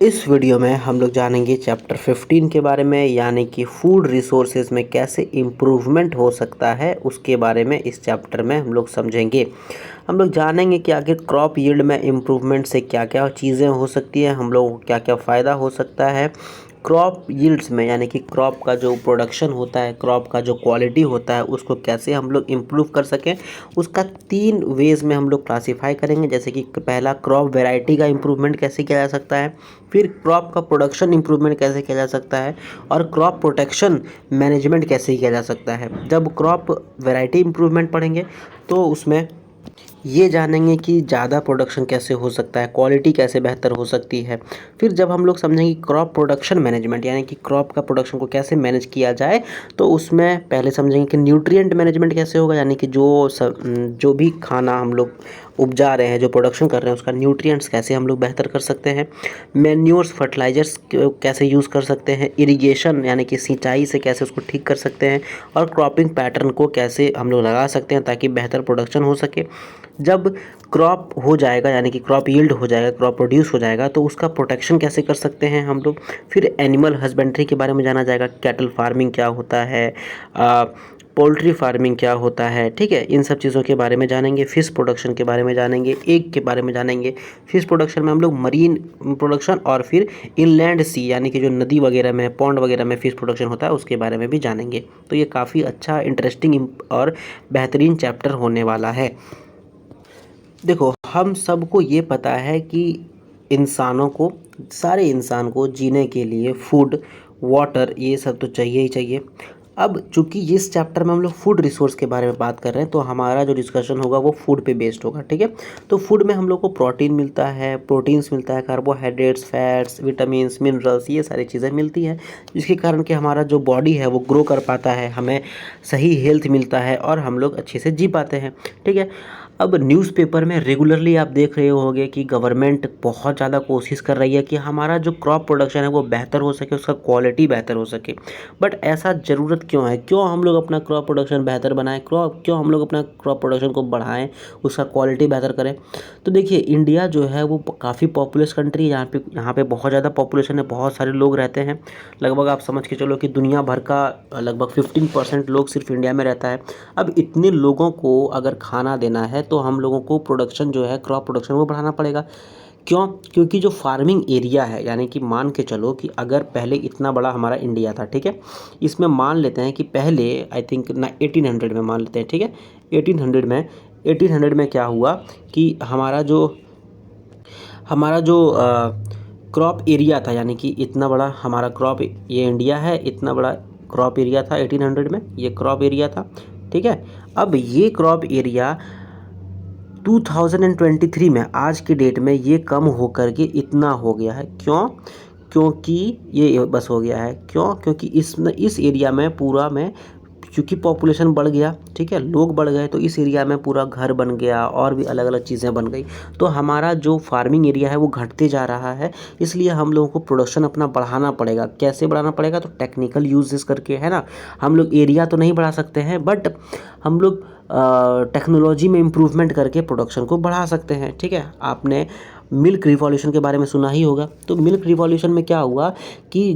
इस वीडियो में हम लोग जानेंगे चैप्टर 15 के बारे में, यानी कि फूड रिसोर्सेज में कैसे इम्प्रूवमेंट हो सकता है उसके बारे में इस चैप्टर में हम लोग समझेंगे। हम लोग जानेंगे कि आखिर क्रॉप यील्ड में इम्प्रूवमेंट से क्या क्या चीज़ें हो सकती हैं, हम लोगों को क्या क्या फ़ायदा हो सकता है क्रॉप यील्ड्स में, यानी कि क्रॉप का जो प्रोडक्शन होता है, क्रॉप का जो क्वालिटी होता है उसको कैसे हम लोग इम्प्रूव कर सकें। उसका 3 वेज़ में हम लोग क्लासीफाई करेंगे, जैसे कि पहला क्रॉप वैरायटी का इम्प्रूवमेंट कैसे किया जा सकता है, फिर क्रॉप का प्रोडक्शन इम्प्रूवमेंट कैसे किया जा सकता है, और क्रॉप प्रोटेक्शन मैनेजमेंट कैसे किया जा सकता है। जब क्रॉप वैरायटी इम्प्रूवमेंट पढ़ेंगे तो उसमें ये जानेंगे कि ज़्यादा प्रोडक्शन कैसे हो सकता है, क्वालिटी कैसे बेहतर हो सकती है। फिर जब हम लोग समझेंगे क्रॉप प्रोडक्शन मैनेजमेंट, यानी कि क्रॉप का प्रोडक्शन को कैसे मैनेज किया जाए, तो उसमें पहले समझेंगे कि न्यूट्रिएंट मैनेजमेंट कैसे होगा, यानी कि जो भी खाना हम लोग उपजा रहे हैं, जो प्रोडक्शन कर रहे हैं, उसका न्यूट्रिएंट्स कैसे हम लोग बेहतर कर सकते हैं, मैन्योर्स फर्टिलाइजर्स कैसे यूज़ कर सकते हैं, इरिगेशन यानी कि सिंचाई से कैसे उसको ठीक कर सकते हैं, और क्रॉपिंग पैटर्न को कैसे हम लोग लगा सकते हैं ताकि बेहतर प्रोडक्शन हो सके। जब क्रॉप हो जाएगा, यानी कि क्रॉप यील्ड हो जाएगा, क्रॉप प्रोड्यूस हो जाएगा, तो उसका प्रोटेक्शन कैसे कर सकते हैं हम लोग। फिर एनिमल हस्बेंड्री के बारे में जाना जाएगा, कैटल फार्मिंग क्या होता है, पोल्ट्री फार्मिंग क्या होता है, ठीक है, इन सब चीज़ों के बारे में जानेंगे। फ़िश प्रोडक्शन के बारे में जानेंगे, एग के बारे में जानेंगे। फ़िश प्रोडक्शन में हम लोग मरीन प्रोडक्शन और फिर इनलैंड सी, यानी कि जो नदी वगैरह में, पॉन्ड वगैरह में फ़िश प्रोडक्शन होता है उसके बारे में भी जानेंगे। तो ये काफ़ी अच्छा, इंटरेस्टिंग और बेहतरीन चैप्टर होने वाला है। देखो, हम सबको ये पता है कि इंसानों को, सारे इंसान को जीने के लिए फूड, वाटर, ये सब तो चाहिए ही चाहिए। अब चूंकि इस चैप्टर में हम लोग फूड रिसोर्स के बारे में बात कर रहे हैं, तो हमारा जो डिस्कशन होगा वो फूड पे बेस्ड होगा, ठीक है। तो फूड में हम लोग को प्रोटीन मिलता है, प्रोटीन्स मिलता है, कार्बोहाइड्रेट्स, फैट्स, विटामिन्स, मिनरल्स, ये सारी चीज़ें मिलती हैं, जिसके कारण कि हमारा जो बॉडी है वो ग्रो कर पाता है, हमें सही हेल्थ मिलता है और हम लोग अच्छे से जी पाते हैं, ठीक है। अब न्यूज़पेपर में रेगुलरली आप देख रहे होंगे कि गवर्नमेंट बहुत ज़्यादा कोशिश कर रही है कि हमारा जो क्रॉप प्रोडक्शन है वो बेहतर हो सके, उसका क्वालिटी बेहतर हो सके। बट ऐसा ज़रूरत क्यों है, क्यों हम लोग अपना क्रॉप प्रोडक्शन बेहतर बनाएं, क्यों हम लोग अपना क्रॉप प्रोडक्शन को बढ़ाएं, उसका क्वालिटी बेहतर करें। तो देखिए, इंडिया जो है वो काफ़ी पॉपुलस कंट्री है, यहाँ पे बहुत ज़्यादा पॉपुलेशन है, बहुत सारे लोग रहते हैं। लगभग आप समझ के चलो कि दुनिया भर का लगभग 15% लोग सिर्फ इंडिया में रहता है। अब इतने लोगों को अगर खाना देना है तो हम लोगों को प्रोडक्शन जो है, क्रॉप प्रोडक्शन वो बढ़ाना पड़ेगा। क्यों? क्योंकि जो फार्मिंग एरिया है, यानी कि मान के चलो कि अगर पहले इतना बड़ा हमारा इंडिया था, ठीक है, इसमें मान लेते हैं कि पहले आई थिंक ना 1800 में मान लेते हैं, ठीक है, 1800 में क्या हुआ कि हमारा जो क्रॉप एरिया था, यानी कि इतना बड़ा हमारा क्रॉप, ये इंडिया है, इतना बड़ा क्रॉप एरिया था 1800 में, ये क्रॉप एरिया था, ठीक है। अब ये क्रॉप एरिया 2023 में, आज की डेट में, ये कम होकर के इतना हो गया है। क्यों? क्योंकि ये बस हो गया है, क्यों? क्योंकि इस एरिया में पूरा में, क्योंकि पॉपुलेशन बढ़ गया, ठीक है, लोग बढ़ गए, तो इस एरिया में पूरा घर बन गया और भी अलग अलग चीज़ें बन गई। तो हमारा जो फार्मिंग एरिया है वो घटते जा रहा है, इसलिए हम लोगों को प्रोडक्शन अपना बढ़ाना पड़ेगा। कैसे बढ़ाना पड़ेगा? तो टेक्निकल यूजेस करके, है ना। हम लोग एरिया तो नहीं बढ़ा सकते हैं, बट हम लोग टेक्नोलॉजी में इम्प्रूवमेंट करके प्रोडक्शन को बढ़ा सकते हैं, ठीक है। आपने मिल्क रिवॉल्यूशन के बारे में सुना ही होगा। तो मिल्क रिवॉल्यूशन में क्या हुआ कि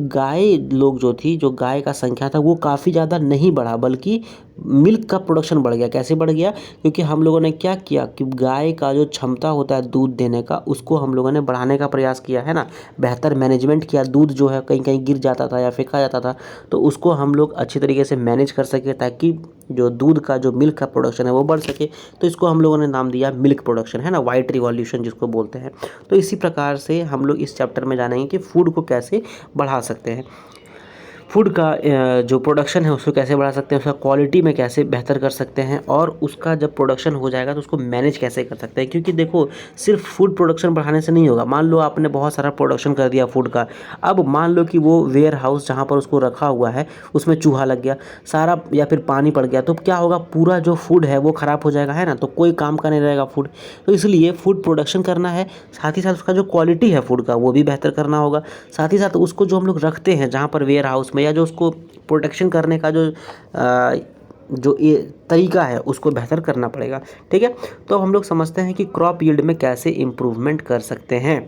जो गाय का संख्या था वो काफ़ी ज़्यादा नहीं बढ़ा, बल्कि मिल्क का प्रोडक्शन बढ़ गया। कैसे बढ़ गया? क्योंकि हम लोगों ने क्या किया कि गाय का जो क्षमता होता है दूध देने का, उसको हम लोगों ने बढ़ाने का प्रयास किया, है ना। बेहतर मैनेजमेंट किया, दूध जो है कहीं कहीं गिर जाता था या फेंका जाता था, तो उसको हम लोग अच्छी तरीके से मैनेज कर सके ताकि जो दूध का, जो मिल्क का प्रोडक्शन है वो बढ़ सके। तो इसको हम लोगों ने नाम दिया मिल्क प्रोडक्शन, है ना, वाइट रिवॉल्यूशन जिसको बोलते हैं। तो इसी प्रकार से हम लोग इस चैप्टर में जानेंगे कि फूड को कैसे बढ़ा सकते हैं, फूड का जो प्रोडक्शन है उसको कैसे बढ़ा सकते हैं, उसका क्वालिटी में कैसे बेहतर कर सकते हैं, और उसका जब प्रोडक्शन हो जाएगा तो उसको मैनेज कैसे कर सकते हैं। क्योंकि देखो, सिर्फ फूड प्रोडक्शन बढ़ाने से नहीं होगा। मान लो आपने बहुत सारा प्रोडक्शन कर दिया फूड का, अब मान लो कि वो वेयर हाउस जहाँ पर उसको रखा हुआ है उसमें चूहा लग गया सारा, या फिर पानी पड़ गया, तो क्या होगा? पूरा जो फूड है वो ख़राब हो जाएगा, है ना। तो कोई काम का नहीं रहेगा फूड। तो इसलिए फूड प्रोडक्शन करना है, साथ ही साथ उसका जो क्वालिटी है फूड का वो भी बेहतर करना होगा। साथ ही साथ उसको जो हम लोग रखते हैं जहाँ पर वेयर हाउस में, या जो उसको प्रोटेक्शन करने का जो ये तरीका है उसको बेहतर करना पड़ेगा, ठीक है। तो अब हम लोग समझते हैं कि क्रॉप यील्ड में कैसे इम्प्रूवमेंट कर सकते हैं।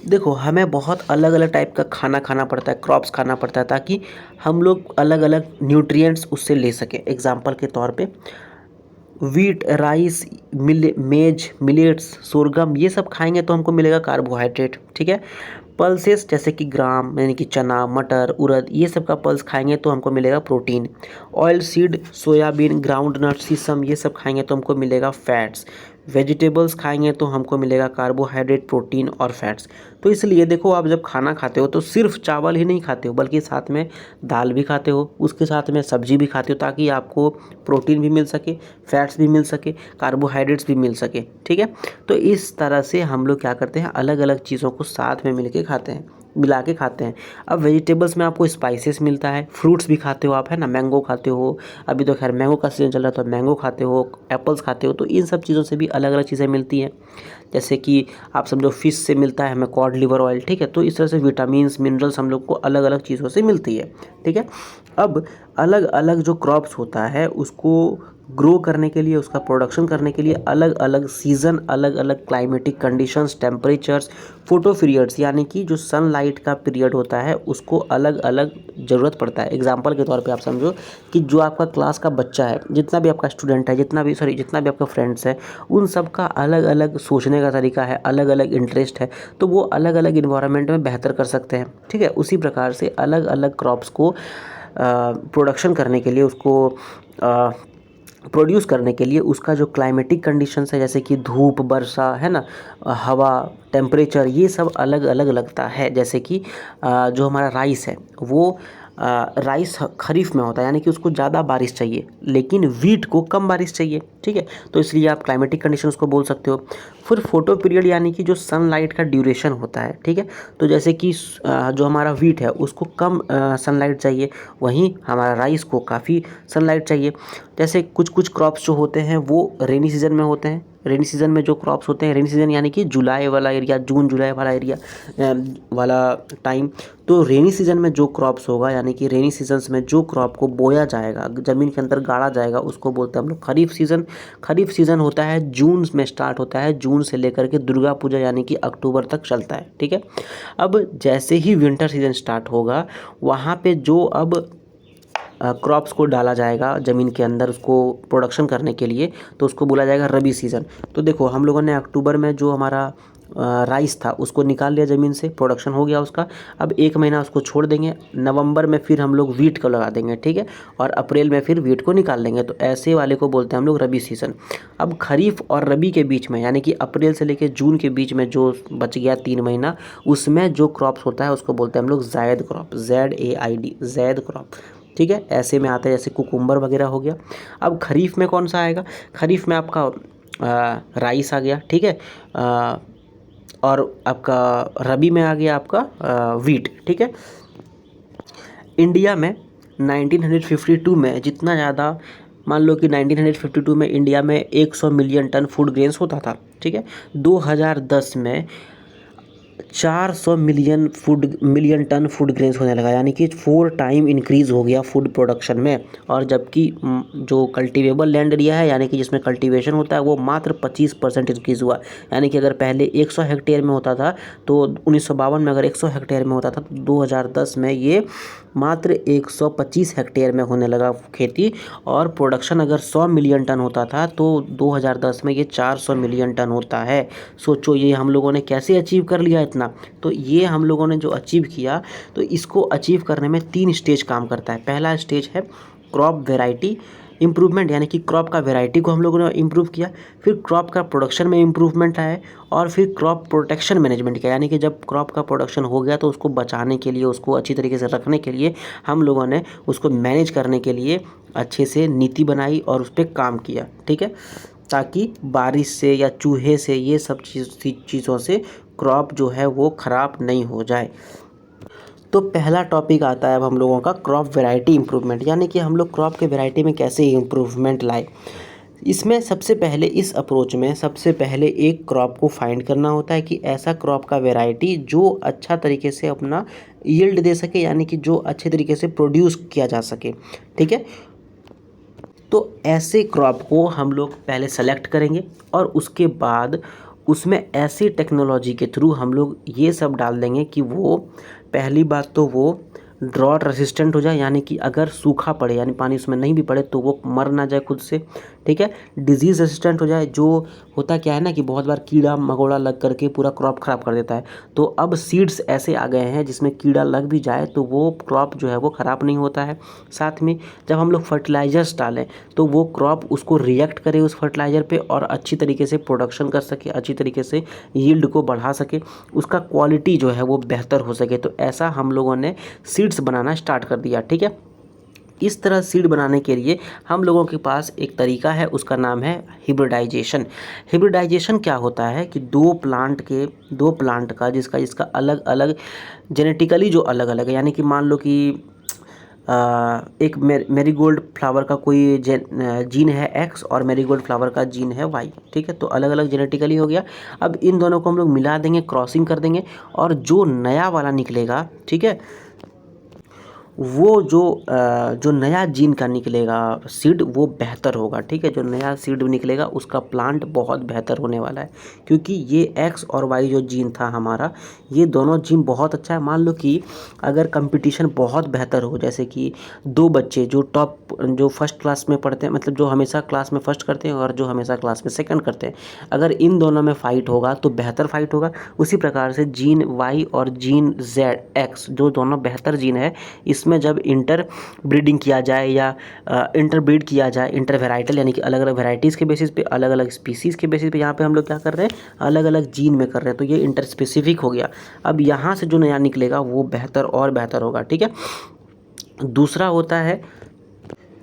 देखो हमें बहुत अलग अलग टाइप का खाना खाना पड़ता है, क्रॉप्स खाना पड़ता है, ताकि हम लोग अलग अलग न्यूट्रिएंट्स उससे ले सकें। एग्जांपल के तौर पे वीट, राइस, मेज, मिलेट्स, सोरगम, ये सब खाएंगे तो हमको मिलेगा कार्बोहाइड्रेट। ठीक है। पल्सेस जैसे कि ग्राम यानी कि चना, मटर, उड़द, ये सब का पल्स खाएंगे तो हमको मिलेगा protein. Oil seed, soybean, groundnut, sesame, ये सब खाएंगे तो हमको मिलेगा फैट्स। वेजिटेबल्स खाएंगे तो हमको मिलेगा कार्बोहाइड्रेट, प्रोटीन और फैट्स। तो इसलिए देखो, आप जब खाना खाते हो तो सिर्फ चावल ही नहीं खाते हो, बल्कि साथ में दाल भी खाते हो, उसके साथ में सब्जी भी खाते हो, ताकि आपको प्रोटीन भी मिल सके, फैट्स भी मिल सके, कार्बोहाइड्रेट्स भी मिल सके। ठीक है। तो इस तरह से हम लोग क्या करते हैं, अलग अलग चीज़ों को साथ में मिलके खाते हैं, मिला के खाते हैं। अब वेजिटेबल्स में आपको स्पाइसेस मिलता है, फ्रूट्स भी खाते हो आप, है ना, मैंगो खाते हो, अभी तो खैर मैंगो का सीजन चल रहा है तो मैंगो खाते हो, एप्पल्स खाते हो, तो इन सब चीज़ों से भी अलग अलग चीज़ें मिलती हैं। जैसे कि आप समझो फिश से मिलता है हमें कॉड लिवर ऑयल। ठीक है। तो इस तरह से विटामिन्स, मिनरल्स हम लोग को अलग अलग चीज़ों से मिलती है। ठीक है। अब अलग अलग जो क्रॉप्स होता है उसको ग्रो करने के लिए, उसका प्रोडक्शन करने के लिए अलग अलग सीज़न, अलग अलग climatic conditions, temperatures, photo periods, यानी कि जो सनलाइट का पीरियड होता है उसको अलग अलग ज़रूरत पड़ता है। एग्जांपल के तौर पे आप समझो कि जो आपका क्लास का बच्चा है, जितना भी आपका स्टूडेंट है, जितना भी आपका फ्रेंड्स है, उन सब का अलग अलग सोचने का तरीका है, अलग अलग इंटरेस्ट है, तो वो अलग अलग इन्वायरमेंट में बेहतर कर सकते हैं। ठीक है। उसी प्रकार से अलग अलग क्रॉप्स को प्रोडक्शन करने के लिए, उसको प्रोड्यूस करने के लिए उसका जो क्लाइमेटिक कंडीशंस है, जैसे कि धूप, वर्षा, है ना, हवा, टेम्परेचर, ये सब अलग अलग लगता है। जैसे कि जो हमारा राइस है वो राइस खरीफ में होता है, यानी कि उसको ज़्यादा बारिश चाहिए, लेकिन वीट को कम बारिश चाहिए। ठीक है। तो इसलिए आप क्लाइमेटिक कंडीशंस को बोल सकते हो। फिर फोटो पीरियड, यानी कि जो सनलाइट का ड्यूरेशन होता है। ठीक है। तो जैसे कि जो हमारा वीट है उसको कम सनलाइट चाहिए, वहीं हमारा राइस को काफ़ी सनलाइट चाहिए। जैसे कुछ कुछ क्रॉप्स जो होते हैं वो रेनी सीजन में होते हैं। रेनी सीजन में जो क्रॉप्स होते हैं, रेनी सीजन यानी कि जुलाई वाला एरिया, जून जुलाई वाला एरिया वाला टाइम। तो रेनी सीजन में जो क्रॉप्स होगा, यानी कि रेनी सीजन्स में जो क्रॉप को बोया जाएगा, ज़मीन के अंदर गाड़ा जाएगा, उसको बोलते हैं हम लोग खरीफ सीज़न। खरीफ सीज़न होता है जून में स्टार्ट होता है, जून से लेकर के दुर्गा पूजा यानी कि अक्टूबर तक चलता है। ठीक है। अब जैसे ही विंटर सीजन स्टार्ट होगा, वहाँ पे जो अब क्रॉप्स को डाला जाएगा ज़मीन के अंदर उसको प्रोडक्शन करने के लिए, तो उसको बोला जाएगा रबी सीज़न। तो देखो, हम लोगों ने अक्टूबर में जो हमारा राइस था उसको निकाल लिया ज़मीन से, प्रोडक्शन हो गया उसका। अब एक महीना उसको छोड़ देंगे, नवंबर में फिर हम लोग वीट को लगा देंगे। ठीक है। और अप्रैल में फिर वीट को निकाल देंगे, तो ऐसे वाले को बोलते हैं हम लोग रबी सीज़न। अब खरीफ और रबी के बीच में, यानी कि अप्रैल से लेकर जून के बीच में जो बच गया 3 महीना, उसमें जो क्रॉप्स होता है उसको बोलते हैं हम लोग जायद क्रॉप, ZAID, जैद क्रॉप। ठीक है। ऐसे में आता है जैसे कुकुम्बर वगैरह हो गया। अब खरीफ में कौन सा आएगा, खरीफ में आपका राइस आ गया। ठीक है। और आपका रबी में आ गया आपका वीट। ठीक है। इंडिया में 1952 में जितना ज़्यादा, मान लो कि 1952 में इंडिया में 100 मिलियन टन फूड ग्रेन्स होता था। ठीक है। 2010 में 400 मिलियन टन फूड ग्रेन्स होने लगा, यानी कि 4 टाइम इंक्रीज़ हो गया फूड प्रोडक्शन में। और जबकि जो कल्टीवेबल लैंड एरिया है, यानी कि जिसमें कल्टीवेशन होता है, वो मात्र 25% इंक्रीज़ हुआ। यानी कि अगर पहले 100 हेक्टेयर में होता था, तो 1952 में अगर 100 हेक्टेयर में होता था, तो 2010 में ये मात्र 125 हेक्टेयर में होने लगा खेती। और प्रोडक्शन अगर 100 मिलियन टन होता था, तो 2010 में ये 400 मिलियन टन होता है। सोचो ये हम लोगों ने कैसे अचीव कर लिया इतना। तो ये हम लोगों ने जो अचीव किया, तो इसको अचीव करने में 3 स्टेज काम करता है। पहला स्टेज है क्रॉप वेराइटी इम्प्रूवमेंट, यानी कि क्रॉप का वेराइटी को हम लोगों ने इम्प्रूव किया। फिर क्रॉप का प्रोडक्शन में इम्प्रूवमेंट आया, और फिर क्रॉप प्रोटेक्शन मैनेजमेंट किया, यानी कि जब क्रॉप का प्रोडक्शन हो गया तो उसको बचाने के लिए, उसको अच्छी तरीके से रखने के लिए हम लोगों ने उसको मैनेज करने के लिए अच्छे से नीति बनाई और उस पर काम किया। ठीक है। ताकि बारिश से या चूहे से, ये सब चीज़ों से क्रॉप जो है वो ख़राब नहीं हो जाए। तो पहला टॉपिक आता है अब हम लोगों का क्रॉप वैरायटी इम्प्रूवमेंट, यानी कि हम लोग क्रॉप के वैरायटी में कैसे इम्प्रूवमेंट लाए। इसमें सबसे पहले, इस अप्रोच में सबसे पहले एक क्रॉप को फाइंड करना होता है कि ऐसा क्रॉप का वैरायटी जो अच्छा तरीके से अपना यील्ड दे सके, यानी कि जो अच्छे तरीके से प्रोड्यूस किया जा सके। ठीक है। तो ऐसे क्रॉप को हम लोग पहले सेलेक्ट करेंगे, और उसके बाद उसमें ऐसी टेक्नोलॉजी के थ्रू हम लोग ये सब डाल देंगे कि वो पहली बात तो वो ड्रॉट रेसिस्टेंट हो जाए, यानी कि अगर सूखा पड़े यानी पानी उसमें नहीं भी पड़े तो वो मर ना जाए खुद से, ठीक है। डिजीज़ रेसिस्टेंट हो जाए, जो होता क्या है ना कि बहुत बार कीड़ा मकोड़ा लग करके पूरा क्रॉप ख़राब कर देता है, तो अब सीड्स ऐसे आ गए हैं जिसमें कीड़ा लग भी जाए तो वो क्रॉप जो है वो ख़राब नहीं होता है। साथ में जब हम लोग फर्टिलाइज़र्स डालें तो वो क्रॉप उसको रिएक्ट करे उस फर्टिलाइज़र पे और अच्छी तरीके से प्रोडक्शन कर सके, अच्छी तरीके से यील्ड को बढ़ा सके, उसका क्वालिटी जो है वो बेहतर हो सके। तो ऐसा हम लोगों ने सीड्स बनाना स्टार्ट कर दिया, ठीक है। इस तरह सीड बनाने के लिए हम लोगों के पास एक तरीका है, उसका नाम है हिब्रिडाइजेशन। हिब्रिडाइजेशन क्या होता है कि दो प्लांट का जिसका अलग अलग जेनेटिकली जो अलग अलग है, यानी कि मान लो कि एक मेरीगोल्ड फ्लावर का कोई जीन है एक्स और मेरीगोल्ड फ्लावर का जीन है वाई, ठीक है, तो अलग अलग जेनेटिकली हो गया। अब इन दोनों को हम लोग मिला देंगे, क्रॉसिंग कर देंगे, और जो नया वाला निकलेगा, ठीक है, वो जो नया जीन का निकलेगा सीड वो बेहतर होगा, ठीक है। जो नया सीड निकलेगा उसका प्लांट बहुत बेहतर होने वाला है, क्योंकि ये एक्स और वाई जो जीन था हमारा, ये दोनों जीन बहुत अच्छा है। मान लो कि अगर कंपटीशन बहुत बेहतर हो, जैसे कि दो बच्चे जो फर्स्ट क्लास में पढ़ते हैं, मतलब जो हमेशा क्लास में फर्स्ट करते हैं और जो हमेशा क्लास में सेकंड करते हैं, अगर इन दोनों में फ़ाइट होगा तो बेहतर फाइट होगा। उसी प्रकार से जीन वाई और जीन जेड एक्स जो दोनों बेहतर जीन है, इसमें जब इंटर ब्रीडिंग किया जाए या इंटर ब्रीड किया जाए, इंटर वेराइटल यानी कि अलग अलग वेराइटीज़ के बेसिस पे, अलग अलग स्पीसीज़ के बेसिस पे, यहाँ पे हम लोग क्या कर रहे हैं, अलग अलग जीन में कर रहे हैं, तो ये इंटर स्पेसिफिक हो गया। अब यहाँ से जो नया निकलेगा वो बेहतर और बेहतर होगा, ठीक है।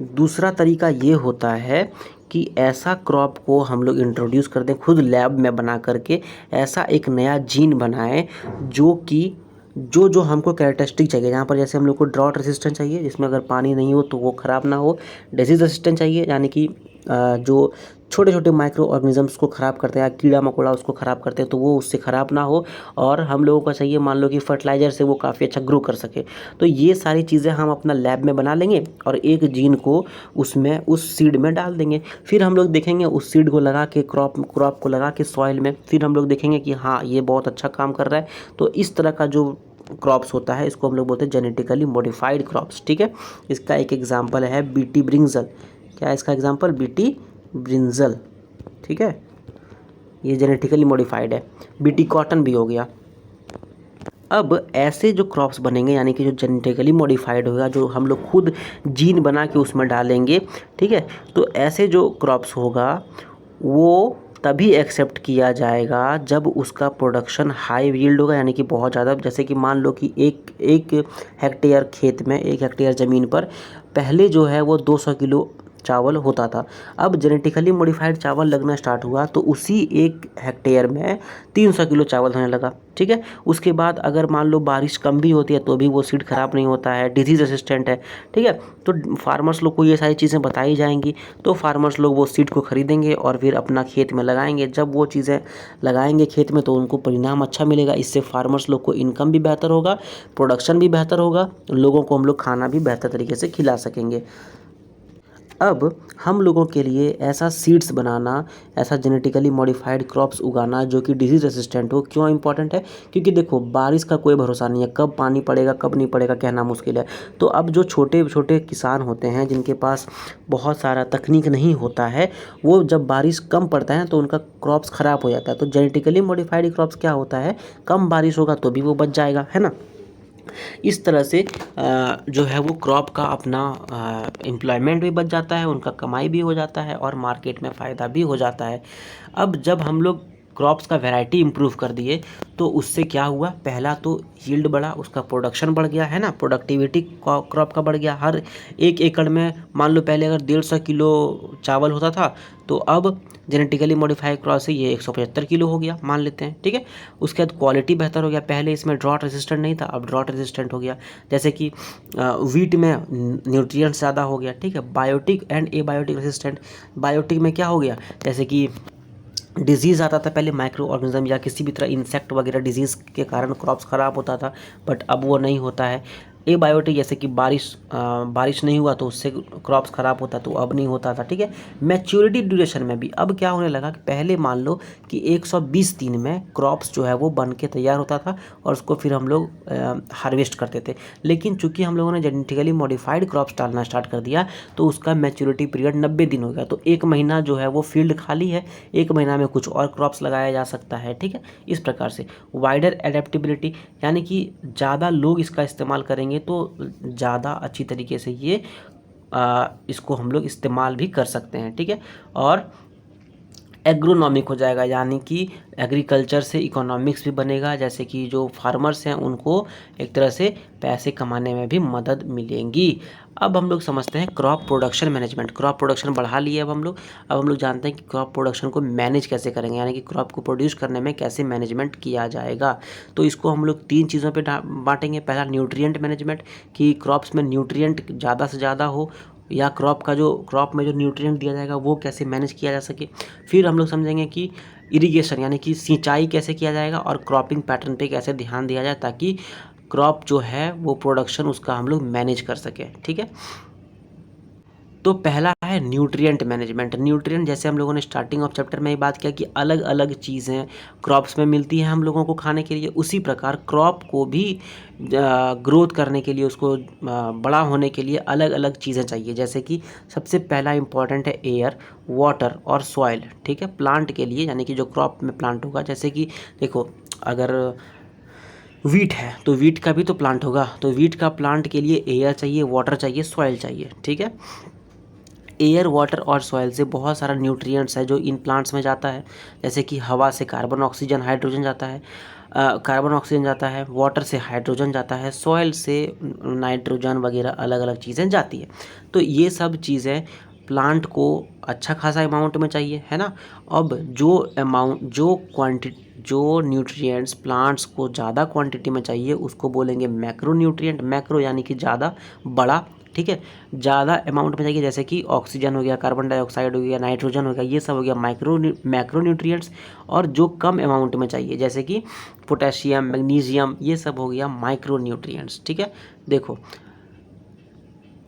दूसरा तरीका ये होता है कि ऐसा क्रॉप को हम लोग इंट्रोड्यूस कर दें खुद लैब में बना करके, ऐसा एक नया जीन बनाएं जो कि जो हमको कैरेक्टरिस्टिक चाहिए। यहाँ पर जैसे हम लोग को ड्रॉट रेसिस्टेंट चाहिए, जिसमें अगर पानी नहीं हो तो वो ख़राब ना हो। डिजीज़ रेसिस्टेंट चाहिए, यानी कि जो छोटे छोटे माइक्रो ऑर्गेनिजम्स को ख़राब करते हैं, कीड़ा मकोड़ा उसको ख़राब करते हैं, तो वो उससे ख़राब ना हो। और हम लोगों को चाहिए, मान लो कि फर्टिलाइज़र से वो काफ़ी अच्छा ग्रो कर सके। तो ये सारी चीज़ें हम अपना लैब में बना लेंगे और एक जीन को उसमें उस सीड में डाल देंगे। फिर हम लोग देखेंगे उस सीड को लगा के क्रॉप को लगा के सॉइल में, फिर हम लोग देखेंगे कि हाँ ये बहुत अच्छा काम कर रहा है। तो इस तरह का जो क्रॉप्स होता है इसको हम लोग बोलते हैं जेनेटिकली मॉडिफाइड क्रॉप्स, ठीक है। इसका एक एग्जांपल है बीटी ब्रिंजल। क्या है इसका एग्जांपल? बीटी ब्रिंजल, ठीक है, ये जेनेटिकली मॉडिफाइड है। बीटी कॉटन भी हो गया। अब ऐसे जो क्रॉप्स बनेंगे, यानी कि जो जेनेटिकली मॉडिफाइड होगा, जो हम लोग खुद जीन बना के उसमें डालेंगे, ठीक है, तो ऐसे जो क्रॉप्स होगा वो तभी एक्सेप्ट किया जाएगा जब उसका प्रोडक्शन हाई यील्ड होगा, यानी कि बहुत ज़्यादा। जैसे कि मान लो कि एक हेक्टेयर खेत में, एक हेक्टेयर ज़मीन पर पहले जो है वो 200 किलो चावल होता था। अब जेनेटिकली मॉडिफाइड चावल लगना स्टार्ट हुआ तो उसी एक हेक्टेयर में 300 किलो चावल होने लगा, ठीक है। उसके बाद अगर मान लो बारिश कम भी होती है तो भी वो सीड ख़राब नहीं होता है, डिजीज़ रेसिस्टेंट है, ठीक है। तो फार्मर्स लोग को ये सारी चीज़ें बताई जाएंगी, तो फार्मर्स लोग वो सीड को ख़रीदेंगे और फिर अपना खेत में लगाएंगे। जब वो चीज़ें लगाएंगे खेत में तो उनको परिणाम अच्छा मिलेगा। इससे फार्मर्स लोग को इनकम भी बेहतर होगा, प्रोडक्शन भी बेहतर होगा, लोगों को हम लोग खाना भी बेहतर तरीके से खिला सकेंगे। अब हम लोगों के लिए ऐसा सीड्स बनाना, ऐसा जेनेटिकली मॉडिफाइड क्रॉप्स उगाना जो कि डिजीज़ रेसिस्टेंट हो, क्यों इंपॉर्टेंट है? क्योंकि देखो बारिश का कोई भरोसा नहीं है, कब पानी पड़ेगा कब नहीं पड़ेगा कहना मुश्किल है। तो अब जो छोटे छोटे किसान होते हैं जिनके पास बहुत सारा तकनीक नहीं होता है, वो जब बारिश कम पड़ता है तो उनका क्रॉप्स ख़राब हो जाता है। तो जेनेटिकली मॉडिफाइड क्रॉप्स क्या होता है, कम बारिश होगा तो भी वो बच जाएगा, है ना। इस तरह से जो है वो क्रॉप का अपना एम्प्लॉयमेंट भी बच जाता है, उनका कमाई भी हो जाता है और मार्केट में फ़ायदा भी हो जाता है। अब जब हम लोग क्रॉप्स का वैरायटी इंप्रूव कर दिए तो उससे क्या हुआ, पहला तो यील्ड बढ़ा, उसका प्रोडक्शन बढ़ गया, है ना, प्रोडक्टिविटी क्रॉप का बढ़ गया। हर एक एकड़ में मान लो पहले अगर 150 किलो चावल होता था तो अब जेनेटिकली मॉडिफाइड क्रॉप से ये 175 किलो हो गया मान लेते हैं, ठीक है। उसके बाद क्वालिटी बेहतर हो गया, पहले इसमें ड्रॉट रेजिस्टेंट नहीं था, अब ड्रॉट रेजिस्टेंट हो गया। जैसे कि वीट में न्यूट्रिएंट्स ज़्यादा हो गया, ठीक है। Biotic and abiotic resistant, biotic में क्या हो गया, जैसे कि डिजीज़ आता था पहले, माइक्रो ऑर्गेनिज्म या किसी भी तरह इंसेक्ट वगैरह डिजीज़ के कारण क्रॉप्स ख़राब होता था, बट अब वो नहीं होता है। एबायोटिक जैसे कि बारिश नहीं हुआ तो उससे क्रॉप्स ख़राब होता, तो अब नहीं होता था, ठीक है। मैच्योरिटी ड्यूरेशन में भी अब क्या होने लगा कि पहले मान लो कि 120 दिन में क्रॉप्स जो है वो बन के तैयार होता था और उसको फिर हम लोग हार्वेस्ट करते थे। लेकिन चूंकि हम लोगों ने जेनेटिकली मॉडिफाइड क्रॉप्स डालना स्टार्ट कर दिया तो उसका मैच्योरिटी पीरियड 90 दिन हो गया। तो 1 महीना जो है वो फील्ड खाली है, 1 महीना में कुछ और क्रॉप्स लगाया जा सकता है, ठीक है। इस प्रकार से वाइडर एडेप्टेबिलिटी, यानी कि ज़्यादा लोग इसका इस्तेमाल करेंगे तो ज़्यादा अच्छी तरीके से ये इसको हम लोग इस्तेमाल भी कर सकते हैं, ठीक है। और एग्रोनॉमिक हो जाएगा, यानी कि एग्रीकल्चर से इकोनॉमिक्स भी बनेगा, जैसे कि जो फार्मर्स हैं उनको एक तरह से पैसे कमाने में भी मदद मिलेंगी। अब हम लोग समझते हैं crop production management. Crop production बढ़ा लिए अब हम लोग जानते हैं कि क्रॉप प्रोडक्शन को मैनेज कैसे करेंगे, यानी कि क्रॉप को प्रोड्यूस करने में कैसे मैनेजमेंट किया जाएगा। तो इसको हम लोग 3 चीज़ों पे बांटेंगे। पहला न्यूट्रिएंट मैनेजमेंट, कि क्रॉप्स में न्यूट्रिएंट ज़्यादा से ज़्यादा हो, या क्रॉप में जो न्यूट्रिएंट दिया जाएगा वो कैसे मैनेज किया जा सके। फिर हम लोग समझेंगे कि इरिगेशन, यानी कि सिंचाई कैसे किया जाएगा, और क्रॉपिंग पैटर्न पे कैसे ध्यान दिया जाए ताकि क्रॉप जो है वो प्रोडक्शन उसका हम लोग मैनेज कर सकें, ठीक है। तो पहला है न्यूट्रिएंट मैनेजमेंट। न्यूट्रिएंट जैसे हम लोगों ने स्टार्टिंग ऑफ चैप्टर में ही बात किया कि अलग अलग चीज़ें क्रॉप्स में मिलती हैं हम लोगों को खाने के लिए, उसी प्रकार क्रॉप को भी ग्रोथ करने के लिए, उसको बड़ा होने के लिए अलग अलग चीज़ें चाहिए। जैसे कि सबसे पहला इंपॉर्टेंट है एयर, वाटर और सॉइल, ठीक है, प्लांट के लिए, यानी कि जो क्रॉप में प्लांट होगा। जैसे कि देखो, अगर वीट है तो वीट का भी तो प्लांट होगा, तो वीट का प्लांट के लिए एयर चाहिए, वाटर चाहिए, सॉइल चाहिए, ठीक है। एयर, वाटर और सॉइल से बहुत सारा न्यूट्रिएंट्स है जो इन प्लांट्स में जाता है। जैसे कि हवा से कार्बन ऑक्सीजन हाइड्रोजन जाता है, वाटर से हाइड्रोजन जाता है, सॉइल से नाइट्रोजन वगैरह अलग अलग चीज़ें जाती है। तो ये सब चीज़ें प्लांट को अच्छा खासा अमाउंट में चाहिए, है ना। अब जो न्यूट्रिएंट्स प्लांट्स को ज़्यादा क्वांटिटी में चाहिए उसको बोलेंगे मैक्रो न्यूट्रिएंट। मैक्रो यानी कि ज़्यादा, बड़ा, ठीक है, ज़्यादा अमाउंट में चाहिए। जैसे कि ऑक्सीजन हो गया, कार्बन डाइऑक्साइड हो गया, नाइट्रोजन हो गया, ये सब हो गया मैक्रो न्यूट्रिएंट्स। और जो कम अमाउंट में चाहिए जैसे कि पोटेशियम, मैग्नीशियम, ये सब हो गया माइक्रो न्यूट्रिएंट्स, ठीक है। देखो,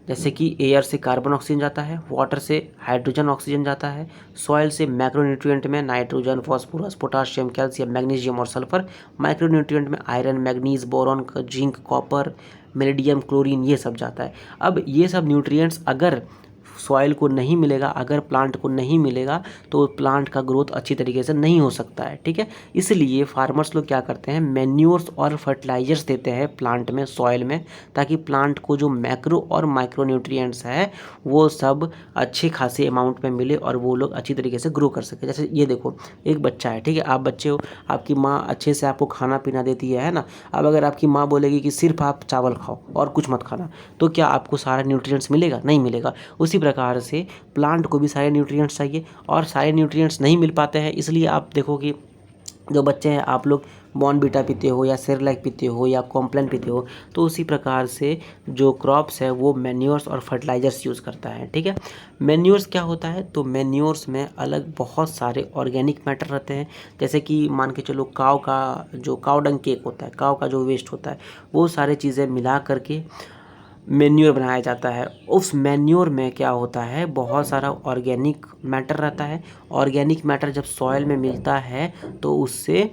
जैसे कि एयर से कार्बन ऑक्सीजन जाता है, वाटर से हाइड्रोजन ऑक्सीजन जाता है, सॉइल से मैक्रोन्यूट्रिएंट में nitrogen, phosphorus, potassium, calcium, magnesium और सल्फर, माइक्रोन्यूट्रिएंट में iron, manganese, boron, zinc, copper, molybdenum, chlorine, ये सब जाता है। अब ये सब न्यूट्रिएंट्स अगर सॉइल को नहीं मिलेगा, अगर प्लांट को नहीं मिलेगा तो प्लांट का ग्रोथ अच्छी तरीके से नहीं हो सकता है, ठीक है। इसलिए फार्मर्स लोग क्या करते हैं, मैन्योर्स और फर्टिलाइजर्स देते हैं प्लांट में, सॉइल में, ताकि प्लांट को जो मैक्रो और माइक्रो न्यूट्रिएंट्स है वो सब अच्छे खासे अमाउंट में मिले और वो लोग अच्छी तरीके से ग्रो कर सके। जैसे ये देखो, एक बच्चा है, ठीक है, आप बच्चे हो, आपकी माँ अच्छे से आपको खाना पीना देती है ना। अब अगर आपकी माँ बोलेगी कि सिर्फ आप चावल खाओ और कुछ मत खाना, तो क्या आपको सारा न्यूट्रिएंट्स मिलेगा? नहीं मिलेगा। उसी प्रकार से प्लांट को भी सारे न्यूट्रिएंट्स चाहिए और सारे न्यूट्रिएंट्स नहीं मिल पाते हैं। इसलिए आप देखो कि जो बच्चे हैं, आप लोग बॉर्नवीटा पीते हो या सेरेलैक पीते हो या कॉम्प्लान पीते हो, तो उसी प्रकार से जो क्रॉप्स है वो मैन्योर्स और फर्टिलाइजर्स यूज़ करता है, ठीक है। मैन्योर्स क्या होता है, तो मैन्योर्स में अलग बहुत सारे ऑर्गेनिक मैटर रहते हैं। जैसे कि मान के चलो, काव का जो काव डंग केक होता है, काव का जो वेस्ट होता है, वो सारे चीज़ें मिला करके मैन्योर बनाया जाता है। उस मैन्योर में क्या होता है, बहुत सारा ऑर्गेनिक मैटर रहता है। ऑर्गेनिक मैटर जब सॉइल में मिलता है तो उससे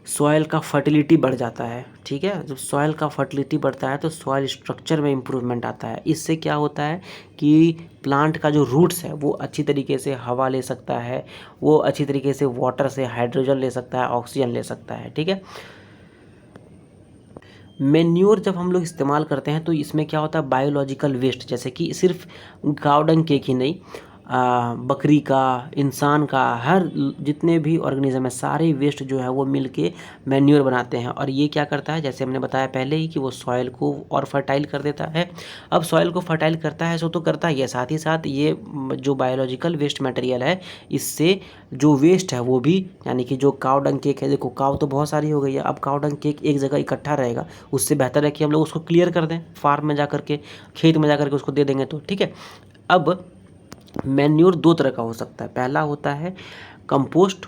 सॉइल का फर्टिलिटी बढ़ जाता है, ठीक है। जब सॉइल का फर्टिलिटी बढ़ता है तो सॉइल स्ट्रक्चर में इम्प्रूवमेंट आता है। इससे क्या होता है कि प्लांट का जो रूट्स है वो अच्छी तरीके से हवा ले सकता है, वो अच्छी तरीके से वाटर से हाइड्रोजन ले सकता है, ऑक्सीजन ले सकता है, ठीक है। मैन्योर जब हम लोग इस्तेमाल करते हैं तो इसमें क्या होता है, बायोलॉजिकल वेस्ट, जैसे कि सिर्फ काव डंग केक ही नहीं, बकरी का, इंसान का, हर जितने भी ऑर्गेनिज्म है सारे वेस्ट जो है वो मिलके मैन्योर बनाते हैं। और ये क्या करता है, जैसे हमने बताया पहले ही, कि वो सॉइल को और फर्टाइल कर देता है। अब सॉइल को फर्टाइल करता है सो तो करता ही है, साथ ही साथ ये जो बायोलॉजिकल वेस्ट मटेरियल है, इससे जो वेस्ट है वो भी, यानी कि जो काव डंग केक है, देखो काव तो बहुत सारी हो गई है, अब काव डंग केक एक जगह इकट्ठा रहेगा, उससे बेहतर है कि हम लोग उसको क्लियर कर दें, फार्म में जा करके, खेत में जा करके उसको दे देंगे, तो ठीक है। अब मैन्योर 2 तरह का हो सकता है। पहला होता है कंपोस्ट,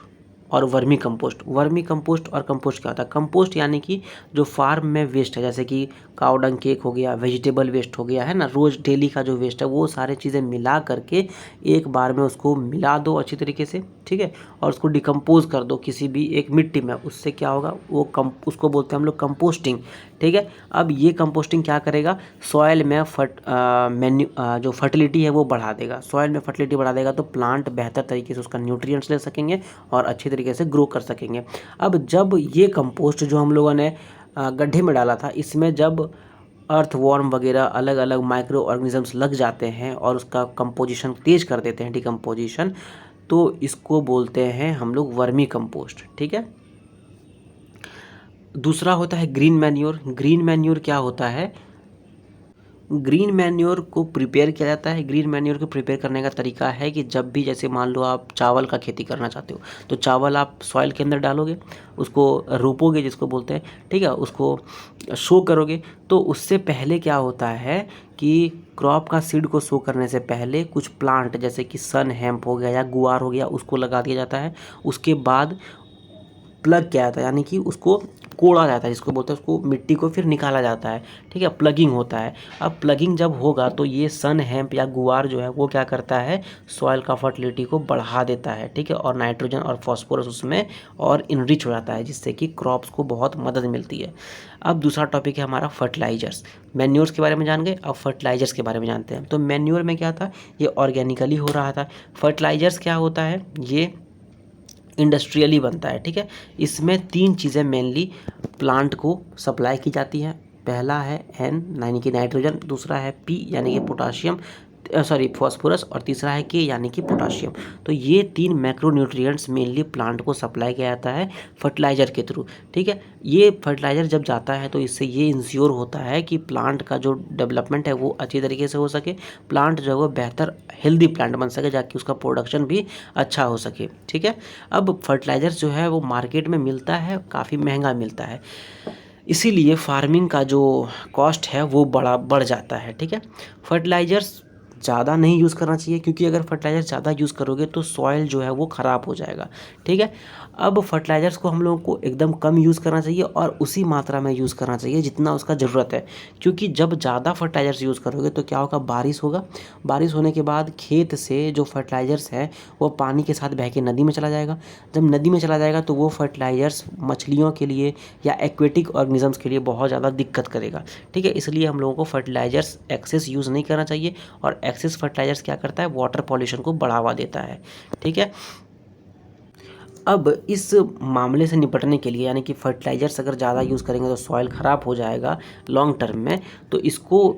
और वर्मी कंपोस्ट। वर्मी कंपोस्ट और कंपोस्ट क्या होता है? कंपोस्ट यानी कि जो फार्म में वेस्ट है, जैसे कि काऊ डंग केक हो गया, वेजिटेबल वेस्ट हो गया, है ना, रोज़ डेली का जो वेस्ट है, वो सारे चीज़ें मिला करके एक बार में उसको मिला दो अच्छी तरीके से, ठीक है, और उसको डिकम्पोज कर दो किसी भी एक मिट्टी में। उससे क्या होगा, वो उसको बोलते हैं हम लोग कंपोस्टिंग, ठीक है। अब ये कंपोस्टिंग क्या करेगा, सॉयल में जो फर्टिलिटी है वो बढ़ा देगा। सॉयल में फर्टिलिटी बढ़ा देगा तो प्लांट बेहतर तरीके से उसका न्यूट्रिएंट्स ले सकेंगे और अच्छी तरीके से ग्रो कर सकेंगे। अब जब ये कंपोस्ट जो हम लोगों ने गड्ढे में डाला था, इसमें जब अर्थवॉर्म वगैरह अलग अलग माइक्रो ऑर्गेनिजम्स लग जाते हैं और उसका कंपोजिशन तेज कर देते हैं, डिकम्पोजिशन, तो इसको बोलते हैं हम लोग वर्मी कंपोस्ट, ठीक है। दूसरा होता है ग्रीन मैन्योर। ग्रीन मैन्योर क्या होता है? ग्रीन मैन्योर को प्रिपेयर किया जाता है। ग्रीन मैन्योर को प्रिपेयर करने का तरीका है कि जब भी, जैसे मान लो आप चावल का खेती करना चाहते हो, तो चावल आप सॉइल के अंदर डालोगे, उसको रोपोगे जिसको बोलते हैं, ठीक है, उसको शो करोगे, तो उससे पहले क्या होता है कि क्रॉप का सीड को शो करने से पहले कुछ प्लांट जैसे कि सन हेम्प हो गया या गुआर हो गया, उसको लगा दिया जाता है। उसके बाद प्लग किया जाता है, यानी कि उसको कोड़ा जाता है, जिसको बोलते हैं, उसको मिट्टी को फिर निकाला जाता है, ठीक है, प्लगिंग होता है। अब प्लगिंग जब होगा तो ये सन हेम्प या गुआर जो है वो क्या करता है, सॉइल का फर्टिलिटी को बढ़ा देता है, ठीक है, और नाइट्रोजन और फॉस्फोरस उसमें और इनरिच हो जाता है, जिससे कि क्रॉप्स को बहुत मदद मिलती है। अब दूसरा टॉपिक है हमारा फर्टिलाइजर्स। मैन्योर्स के बारे में जान गए, अब फर्टिलाइजर्स के बारे में जानते हैं। तो मैन्योर में क्या था, ये ऑर्गेनिकली हो रहा था। फर्टिलाइजर्स क्या होता है, ये इंडस्ट्रियली बनता है, ठीक है। इसमें 3 चीज़ें मेनली प्लांट को सप्लाई की जाती हैं। पहला है N यानी कि नाइट्रोजन, दूसरा है P यानी कि पोटाशियम, फॉस्फोरस, और तीसरा है K यानी कि पोटाशियम। तो ये 3 मैक्रोन्यूट्रिएंट्स मेनली प्लांट को सप्लाई किया जाता है फर्टिलाइज़र के थ्रू, ठीक है। ये फर्टिलाइज़र जब जाता है तो इससे ये इंश्योर होता है कि प्लांट का जो डेवलपमेंट है वो अच्छी तरीके से हो सके, प्लांट जो है वो बेहतर हेल्दी प्लांट बन सके, जाकि उसका प्रोडक्शन भी अच्छा हो सके, ठीक है। अब फर्टिलाइज़र जो है वो मार्केट में मिलता है, काफ़ी महंगा मिलता है, इसीलिए फार्मिंग का जो कॉस्ट है वो बढ़ जाता है, ठीक है। फर्टिलाइज़र्स ज़्यादा नहीं यूज़ करना चाहिए, क्योंकि अगर फर्टिलाइज़र ज़्यादा यूज़ करोगे तो सॉइल जो है वो ख़राब हो जाएगा, ठीक है। अब फर्टिलाइज़र्स को हम लोगों को एकदम कम यूज़ करना चाहिए और उसी मात्रा में यूज़ करना चाहिए जितना उसका ज़रूरत है, क्योंकि जब ज़्यादा फर्टिलाइज़र्स यूज़ करोगे तो क्या होगा, बारिश होगा, बारिश होने के बाद खेत से जो फर्टिलाइज़र्स है वो पानी के साथ बह के नदी में चला जाएगा। जब नदी में चला जाएगा तो वो फर्टिलाइज़र्स मछलियों के लिए या एक्वेटिक ऑर्गेनिजम्स के लिए बहुत ज़्यादा दिक्कत करेगा, ठीक है। इसलिए हम लोगों को फर्टिलाइज़र्स एक्सेस यूज़ नहीं करना चाहिए, और एक्सेस फर्टिलाइज़र्स क्या करता है, वाटर पॉल्यूशन को बढ़ावा देता है, ठीक है। अब इस मामले से निपटने के लिए, यानी कि फर्टिलाइज़र्स अगर ज़्यादा यूज़ करेंगे तो सॉइल ख़राब हो जाएगा लॉन्ग टर्म में, तो इसको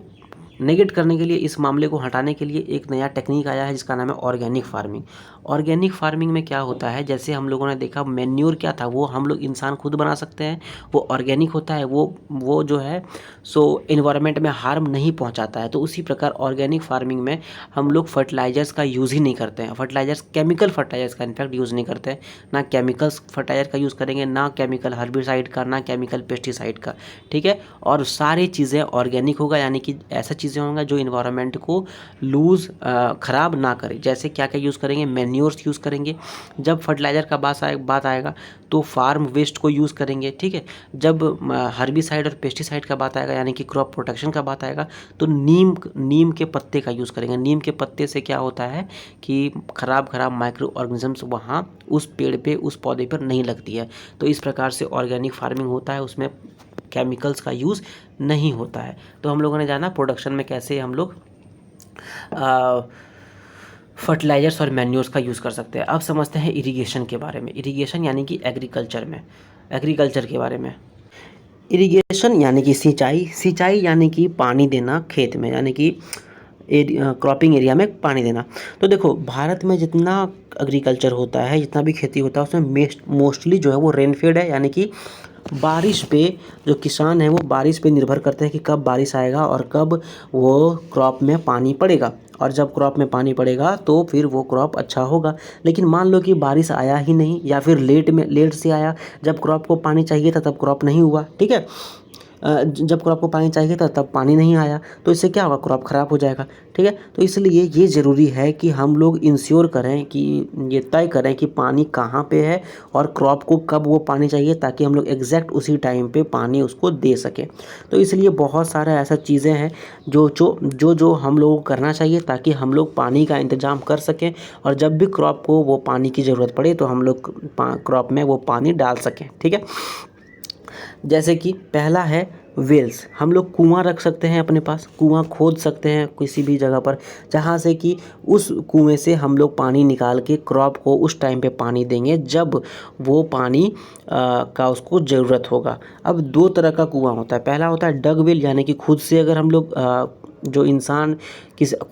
नेगेट करने के लिए, इस मामले को हटाने के लिए एक नया टेक्निक आया है जिसका नाम है ऑर्गेनिक फार्मिंग। ऑर्गेनिक फार्मिंग में क्या होता है, जैसे हम लोगों ने देखा मैन्योर क्या था, वो हम लोग इंसान खुद बना सकते हैं, वो ऑर्गेनिक होता है, वो जो है सो एनवायरनमेंट में हार्म नहीं पहुंचाता है। तो उसी प्रकार ऑर्गेनिक फार्मिंग में हम लोग फर्टिलाइजर्स का यूज़ ही नहीं करते हैं, फर्टिलाइजर्स, केमिकल फर्टिलाइजर्स का इनफैक्ट यूज़ नहीं करते हैं, ना केमिकल्स फर्टिलाइजर का यूज़ करेंगे, ना केमिकल हर्बिसाइड का, ना केमिकल पेस्टिसाइड का, ठीक है। और सारी चीज़ें ऑर्गेनिक होगा, यानी कि ऐसा चीज़ें होंगी जो इन्वायरमेंट को ख़राब ना करे। जैसे क्या क्या यूज़ करेंगे, मैन्योर्स यूज़ करेंगे, जब फर्टिलाइज़र का बात आएगा तो फार्म वेस्ट को यूज़ करेंगे, ठीक है। जब हर्बिसाइड और पेस्टिसाइड का बात आएगा, यानी कि क्रॉप प्रोटेक्शन का बात आएगा, तो नीम के पत्ते का यूज़ करेंगे। नीम के पत्ते से क्या होता है कि खराब माइक्रो ऑर्गेनिजम्स वहाँ उस पेड़ पे, उस पौधे पर नहीं लगती है। तो इस प्रकार से ऑर्गेनिक फार्मिंग होता है, उसमें केमिकल्स का यूज़ नहीं होता है। तो हम लोगों ने जाना प्रोडक्शन में कैसे हम लोग फर्टिलाइजर्स और मैन्योर्स का यूज़ कर सकते हैं। अब समझते हैं इरिगेशन के बारे में। इरिगेशन यानी कि एग्रीकल्चर के बारे में। इरिगेशन यानी कि सिंचाई यानी कि पानी देना खेत में, यानी कि क्रॉपिंग एरिया में पानी देना। तो देखो, भारत में जितना एग्रीकल्चर होता है, जितना भी खेती होता है, उसमें मोस्टली जो है वो रेनफेड है, यानी कि बारिश पे जो किसान हैं वो बारिश पे निर्भर करते हैं कि कब बारिश आएगा और कब वो क्रॉप में पानी पड़ेगा, और जब क्रॉप में पानी पड़ेगा तो फिर वो क्रॉप अच्छा होगा। लेकिन मान लो कि बारिश आया ही नहीं, या फिर लेट से आया, जब क्रॉप को पानी चाहिए था तब क्रॉप नहीं हुआ, ठीक है। जब क्रॉप को पानी चाहिए था तब पानी नहीं आया, तो इससे क्या होगा, क्रॉप ख़राब हो जाएगा। ठीक है, तो इसलिए ये ज़रूरी है कि हम लोग इंश्योर करें कि ये तय करें कि पानी कहाँ पे है और क्रॉप को कब वो पानी चाहिए, ताकि हम लोग एग्जैक्ट उसी टाइम पे पानी उसको दे सकें। तो इसलिए बहुत सारा ऐसा चीज़ें हैं जो हम लोगों को करना चाहिए, ताकि हम लोग पानी का इंतज़ाम कर सकें और जब भी क्रॉप को वो पानी की ज़रूरत पड़े तो हम लोग क्रॉप में वो पानी डाल सकें। ठीक है, जैसे कि पहला है वेल्स। हम लोग कुआं रख सकते हैं, अपने पास कुआं खोद सकते हैं किसी भी जगह पर, जहाँ से कि उस कुएं से हम लोग पानी निकाल के क्रॉप को उस टाइम पे पानी देंगे जब वो पानी का उसको ज़रूरत होगा। अब दो तरह का कुआं होता है, पहला होता है डग वेल, यानी कि खुद से अगर हम लोग जो इंसान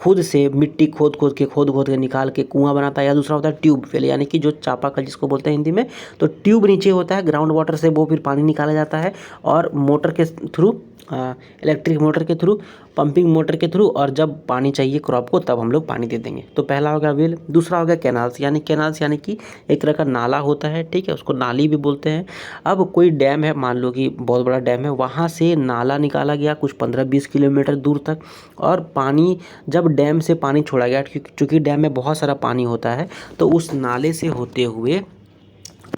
खुद से मिट्टी खोद खोद के निकाल के कुआं बनाता है, या दूसरा होता है ट्यूब वेल, यानी कि जो चापाकल जिसको बोलते हैं हिंदी में। तो ट्यूब नीचे होता है, ग्राउंड वाटर से वो फिर पानी निकाला जाता है और मोटर के थ्रू, इलेक्ट्रिक मोटर के थ्रू, पंपिंग मोटर के थ्रू, और जब पानी चाहिए क्रॉप को तब हम लोग पानी दे देंगे। तो पहला हो गया वेल। दूसरा हो गया कैनाल्स, यानी कि एक तरह का नाला होता है। ठीक है, उसको नाली भी बोलते हैं। अब कोई डैम है, मान लो कि बहुत बड़ा डैम है, वहाँ से नाला निकाला गया कुछ 15-20 किलोमीटर दूर तक, और पानी जब डैम से पानी छोड़ा गया, क्योंकि डैम में बहुत सारा पानी होता है, तो उस नाले से होते हुए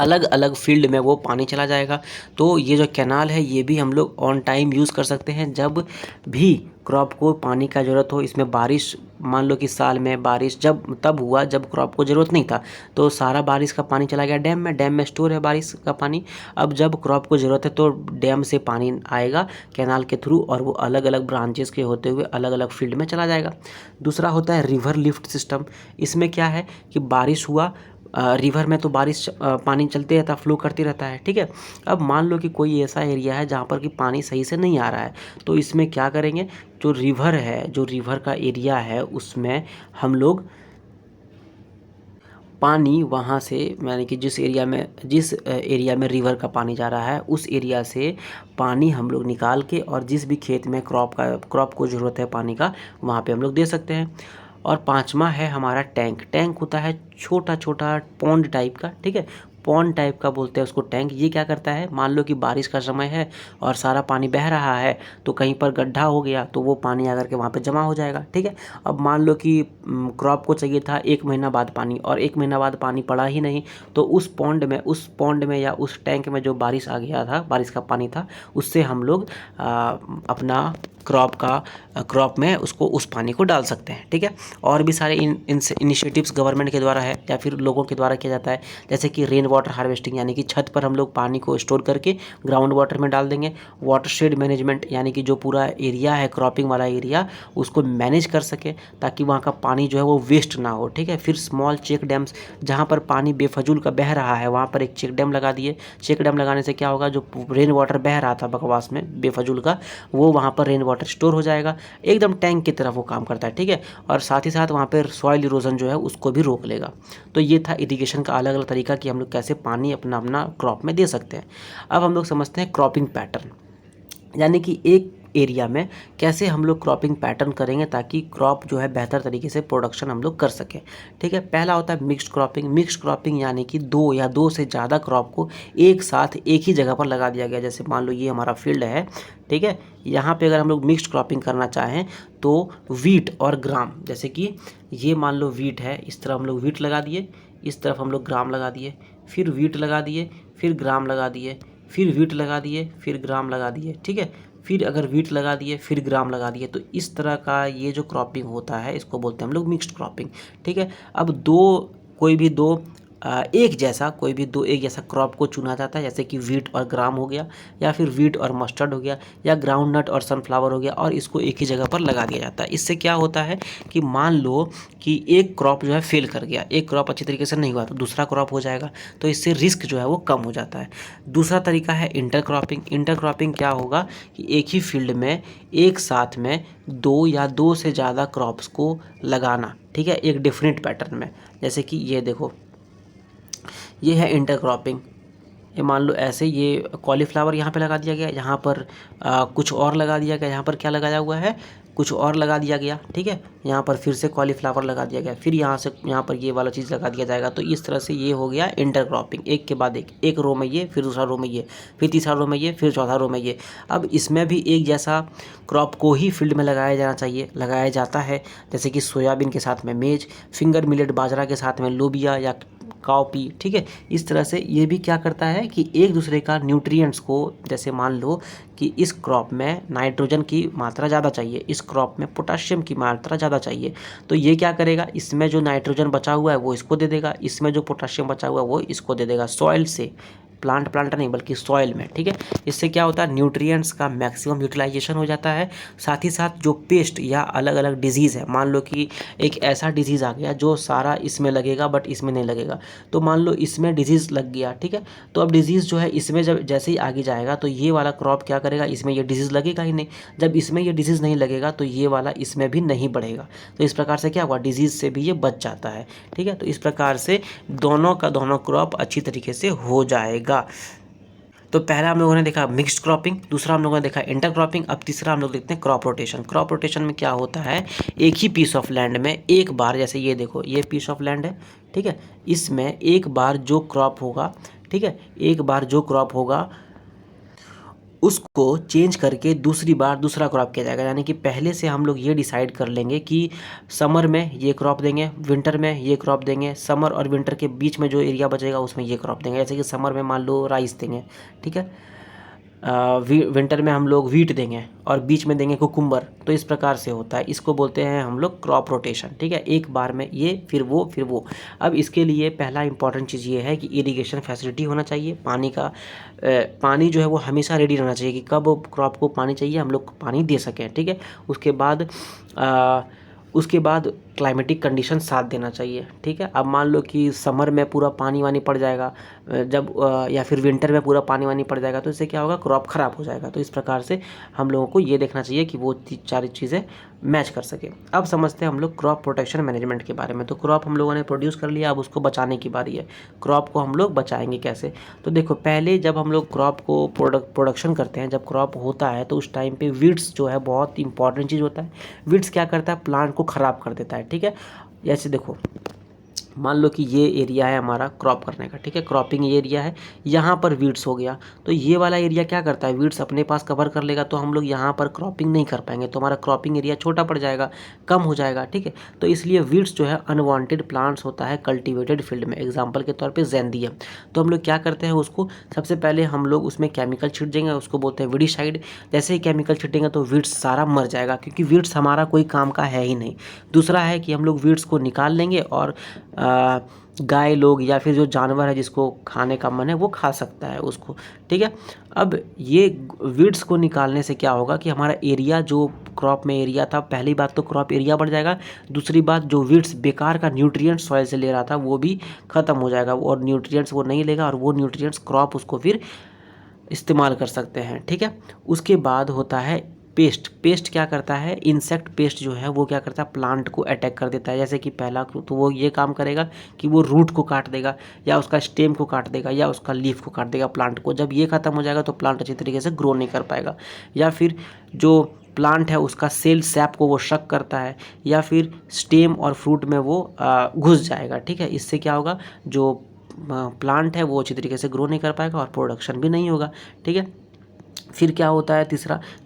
अलग अलग फील्ड में वो पानी चला जाएगा। तो ये जो कैनाल है ये भी हम लोग ऑन टाइम यूज़ कर सकते हैं, जब भी क्रॉप को पानी का ज़रूरत हो। इसमें बारिश, मान लो कि साल में बारिश तब हुआ जब क्रॉप को ज़रूरत नहीं था, तो सारा बारिश का पानी चला गया डैम में स्टोर है बारिश का पानी। अब जब क्रॉप को ज़रूरत है तो डैम से पानी आएगा कैनाल के थ्रू, और वो अलग अलग ब्रांचेस के होते हुए अलग अलग फील्ड में चला जाएगा। दूसरा होता है रिवर लिफ्ट सिस्टम। इसमें क्या है कि बारिश हुआ, रिवर में तो बारिश पानी चलते रहता, फ्लो करते रहता है। ठीक है, अब मान लो कि कोई ऐसा एरिया है जहाँ पर कि पानी सही से नहीं आ रहा है, तो इसमें क्या करेंगे, जो रिवर है, जो रिवर का एरिया है, उसमें हम लोग पानी वहाँ से, यानी कि जिस एरिया में रिवर का पानी जा रहा है उस एरिया से पानी हम लोग निकाल के, और जिस भी खेत में क्रॉप को ज़रूरत है पानी का, वहाँ पे हम लोग दे सकते हैं। और पांचवा है हमारा टैंक होता है छोटा छोटा पॉन्ड टाइप का। ठीक है, पॉन्ड टाइप का बोलते हैं उसको टैंक। ये क्या करता है, मान लो कि बारिश का समय है और सारा पानी बह रहा है, तो कहीं पर गड्ढा हो गया तो वो पानी आकर के वहाँ पे जमा हो जाएगा। ठीक है, अब मान लो कि क्रॉप को चाहिए था 1 महीना बाद पानी, और 1 महीना बाद पानी पड़ा ही नहीं, तो उस पॉन्ड में या उस टैंक में जो बारिश आ गया था, बारिश का पानी था, उससे हम लोग अपना क्रॉप में उसको उस पानी को डाल सकते हैं। ठीक है, और भी सारे इनिशिएटिव्स गवर्नमेंट के द्वारा है या फिर लोगों के द्वारा किया जाता है, जैसे कि रेन वाटर हार्वेस्टिंग, यानी कि छत पर हम लोग पानी को स्टोर करके ग्राउंड वाटर में डाल देंगे। वाटर शेड मैनेजमेंट, यानी कि जो पूरा एरिया है क्रॉपिंग वाला एरिया, उसको मैनेज कर सके ताकि वहाँ का पानी जो है वो वेस्ट ना हो। ठीक है, फिर स्मॉल चेक डैम्स, जहाँ पर पानी बेफजूल का बह रहा है वहाँ पर एक चेक डैम लगा दिए। चेक डैम लगाने से क्या होगा, जो रेन वाटर बह रहा था बकवास में बेफजूल का, वो वहाँ पर रेन वाटर स्टोर हो जाएगा, एकदम टैंक की तरह वो काम करता है। ठीक है, और साथ ही साथ वहाँ पर सॉइल इरोजन जो है उसको भी रोक लेगा। तो ये था इरिगेशन का अलग अलग तरीका कि हम लोग कैसे पानी अपना क्रॉप में दे सकते हैं। अब हम लोग समझते हैं क्रॉपिंग पैटर्न, यानी कि एक एरिया में कैसे हम लोग क्रॉपिंग पैटर्न करेंगे ताकि क्रॉप जो है बेहतर तरीके से प्रोडक्शन हम लोग कर सकें। ठीक है, पहला होता है मिक्स्ड क्रॉपिंग, यानी कि 2 से ज़्यादा क्रॉप को एक साथ एक ही जगह पर लगा दिया गया। जैसे मान लो ये हमारा फील्ड है, ठीक है, यहाँ पे अगर हम लोग मिक्स्ड क्रॉपिंग करना चाहें तो वीट और ग्राम, जैसे कि ये मान लो वीट है, इस तरफ हम लोग वीट लगा दिए, इस तरफ हम लोग ग्राम लगा दिए, फिर वीट लगा दिए, फिर ग्राम लगा दिए, फिर वीट लगा दिए, फिर ग्राम लगा दिए। ठीक है, फिर अगर वीट लगा दिए फिर ग्राम लगा दिए, तो इस तरह का ये जो क्रॉपिंग होता है इसको बोलते हैं हम लोग मिक्स्ड क्रॉपिंग। ठीक है, अब कोई भी दो एक जैसा क्रॉप को चुना जाता है, जैसे कि वीट और ग्राम हो गया, या फिर वीट और मस्टर्ड हो गया, या ग्राउंड नट और सनफ्लावर हो गया, और इसको एक ही जगह पर लगा दिया जाता है। इससे क्या होता है कि मान लो कि एक क्रॉप जो है फेल कर गया, एक क्रॉप अच्छी तरीके से नहीं हुआ, तो दूसरा क्रॉप हो जाएगा, तो इससे रिस्क जो है वो कम हो जाता है। दूसरा तरीका है इंटरक्रॉपिंग क्या होगा कि एक ही फील्ड में एक साथ में 2 से ज़्यादा क्रॉप्स को लगाना। ठीक है, एक डिफरेंट पैटर्न में, जैसे कि ये देखो, ये है इंटरक्रॉपिंग। ये मान लो ऐसे, ये कॉलीफ्लावर यहाँ पे लगा दिया गया, यहाँ पर कुछ और लगा दिया गया, यहाँ पर क्या लगाया हुआ है, कुछ और लगा दिया गया, ठीक है, यहाँ पर फिर से कॉलीफ्लावर लगा दिया गया, फिर यहाँ से यहाँ पर ये वाला चीज़ लगा दिया जाएगा। तो इस तरह से ये हो गया इंटरक्रॉपिंग, एक के बाद एक रो में ये, फिर दूसरा रो में ये, फिर तीसरा रो में ये, फिर चौथा रो में ये। अब इसमें भी एक जैसा क्रॉप को ही फील्ड में लगाया जाना चाहिए, लगाया जाता है, जैसे कि सोयाबीन के साथ में मेज, फिंगर मिलेट बाजरा के साथ में लोबिया या काउपी, ठीक है। इस तरह से ये भी क्या करता है कि एक दूसरे का न्यूट्रिएंट्स को, जैसे मान लो कि इस क्रॉप में नाइट्रोजन की मात्रा ज़्यादा चाहिए, इस क्रॉप में पोटाशियम की मात्रा ज़्यादा चाहिए, तो ये क्या करेगा, इसमें जो नाइट्रोजन बचा हुआ है वो इसको दे देगा, इसमें जो पोटाशियम बचा हुआ है वो इसको दे देगा, सॉइल से, प्लांट नहीं बल्कि सॉइल में, ठीक है। इससे क्या होता है, न्यूट्रिएंट्स का मैक्सिमम यूटिलाइजेशन हो जाता है। साथ ही साथ जो पेस्ट या अलग अलग डिजीज़ है, मान लो कि एक ऐसा डिजीज़ आ गया जो सारा इसमें लगेगा बट इसमें नहीं लगेगा, तो मान लो इसमें डिजीज़ लग गया, ठीक है, तो अब डिजीज़ जो है इसमें जब जैसे ही आगे जाएगा तो ये वाला क्रॉप क्या करेगा, इसमें ये डिजीज़ लगेगा ही नहीं, जब इसमें ये डिजीज़ नहीं लगेगा तो ये वाला इसमें भी नहीं बढ़ेगा, तो इस प्रकार से क्या हुआ, डिजीज़ से भी ये बच जाता है, ठीक है। तो इस प्रकार से दोनों का दोनों क्रॉप अच्छी तरीके से हो जाएगा। तो पहला हम लोगों ने देखा मिक्स्ड क्रॉपिंग, दूसरा हम लोगों ने देखा इंटर क्रॉपिंग, अब तीसरा हम लोग देखते हैं क्रॉप रोटेशन। क्रॉप रोटेशन में क्या होता है, एक ही पीस ऑफ लैंड में एक बार, जैसे ये देखो ये पीस ऑफ लैंड है, ठीक है, इसमें एक बार जो क्रॉप होगा, ठीक है, एक बार जो क्रॉप होगा उसको चेंज करके दूसरी बार दूसरा क्रॉप किया जाएगा। यानी कि पहले से हम लोग ये डिसाइड कर लेंगे कि समर में ये क्रॉप देंगे, विंटर में ये क्रॉप देंगे, समर और विंटर के बीच में जो एरिया बचेगा उसमें ये क्रॉप देंगे। जैसे कि समर में मान लो राइस देंगे, ठीक है, विंटर में हम लोग वीट देंगे और बीच में देंगे कुकुम्बर। तो इस प्रकार से होता है, इसको बोलते हैं हम लोग क्रॉप रोटेशन, ठीक है, एक बार में ये फिर वो फिर वो। अब इसके लिए पहला इंपॉर्टेंट चीज़ ये है कि इरिगेशन फैसिलिटी होना चाहिए, पानी का पानी जो है वो हमेशा रेडी रहना चाहिए कि कब क्रॉप को पानी चाहिए हम लोग पानी दे सकें, ठीक है। उसके बाद क्लाइमेटिक कंडीशन साथ देना चाहिए, ठीक है। अब मान लो कि समर में पूरा पानी वानी पड़ जाएगा या फिर विंटर में पूरा पानी वानी पड़ जाएगा, तो इससे क्या होगा, क्रॉप ख़राब हो जाएगा। तो इस प्रकार से हम लोगों को ये देखना चाहिए कि वो चार चीज़ें मैच कर सके। अब समझते हैं हम लोग क्रॉप प्रोटेक्शन मैनेजमेंट के बारे में। तो क्रॉप हम लोगों ने प्रोड्यूस कर लिया, अब उसको बचाने की बारी है। क्रॉप को हम लोग बचाएंगे कैसे, तो देखो पहले जब हम लोग क्रॉप को प्रोडक्शन करते हैं, जब क्रॉप होता है तो उस टाइम पे वीड्स जो है बहुत इंपॉर्टेंट चीज़ होता है। वीड्स क्या करता है, प्लांट को ख़राब कर देता है, ठीक है। जैसे देखो मान लो कि ये एरिया है हमारा क्रॉप करने का, ठीक है, क्रॉपिंग ये एरिया है, यहाँ पर वीड्स हो गया, तो ये वाला एरिया क्या करता है, वीड्स अपने पास कवर कर लेगा, तो हम लोग यहाँ पर क्रॉपिंग नहीं कर पाएंगे, तो हमारा क्रॉपिंग एरिया छोटा पड़ जाएगा, कम हो जाएगा, ठीक है। तो इसलिए वीड्स जो है अनवांटेड प्लांट्स होता है कल्टिवेटेड फील्ड में, एग्जाम्पल के तौर पर ज़ैंथियम। तो हम लोग क्या करते हैं, उसको सबसे पहले हम लोग उसमें केमिकल छिट देंगे, उसको बोलते हैं वीडिसाइड। जैसे ही केमिकल छिटेंगे तो वीड्स सारा मर जाएगा, क्योंकि वीड्स हमारा कोई काम का है ही नहीं। दूसरा है कि हम लोग वीड्स को निकाल लेंगे और गाय लोग या फिर जो जानवर है जिसको खाने का मन है वो खा सकता है उसको, ठीक है। अब ये वीड्स को निकालने से क्या होगा कि हमारा एरिया जो क्रॉप में एरिया था, पहली बात तो क्रॉप एरिया बढ़ जाएगा, दूसरी बात जो वीड्स बेकार का न्यूट्रिएंट्स सॉइल से ले रहा था वो भी ख़त्म हो जाएगा, और न्यूट्रिएंट्स वो नहीं लेगा और वो न्यूट्रिएंट्स क्रॉप उसको फिर इस्तेमाल कर सकते हैं, ठीक है। उसके बाद होता है पेस्ट क्या करता है, इंसेक्ट पेस्ट जो है वो क्या करता है, प्लांट को अटैक कर देता है। जैसे कि पहला तो वो ये काम करेगा कि वो रूट को काट देगा या उसका स्टेम को काट देगा या उसका लीफ को काट देगा प्लांट को। जब ये ख़त्म हो जाएगा तो प्लांट अच्छी तरीके से ग्रो नहीं कर पाएगा, या फिर जो प्लांट है उसका सेल सैप को वो शक करता है, या फिर स्टेम और फ्रूट में वो घुस जाएगा, ठीक है। इससे क्या होगा, जो प्लांट है वो अच्छी तरीके से ग्रो नहीं कर पाएगा और प्रोडक्शन भी नहीं होगा, ठीक है। फिर क्या होता है,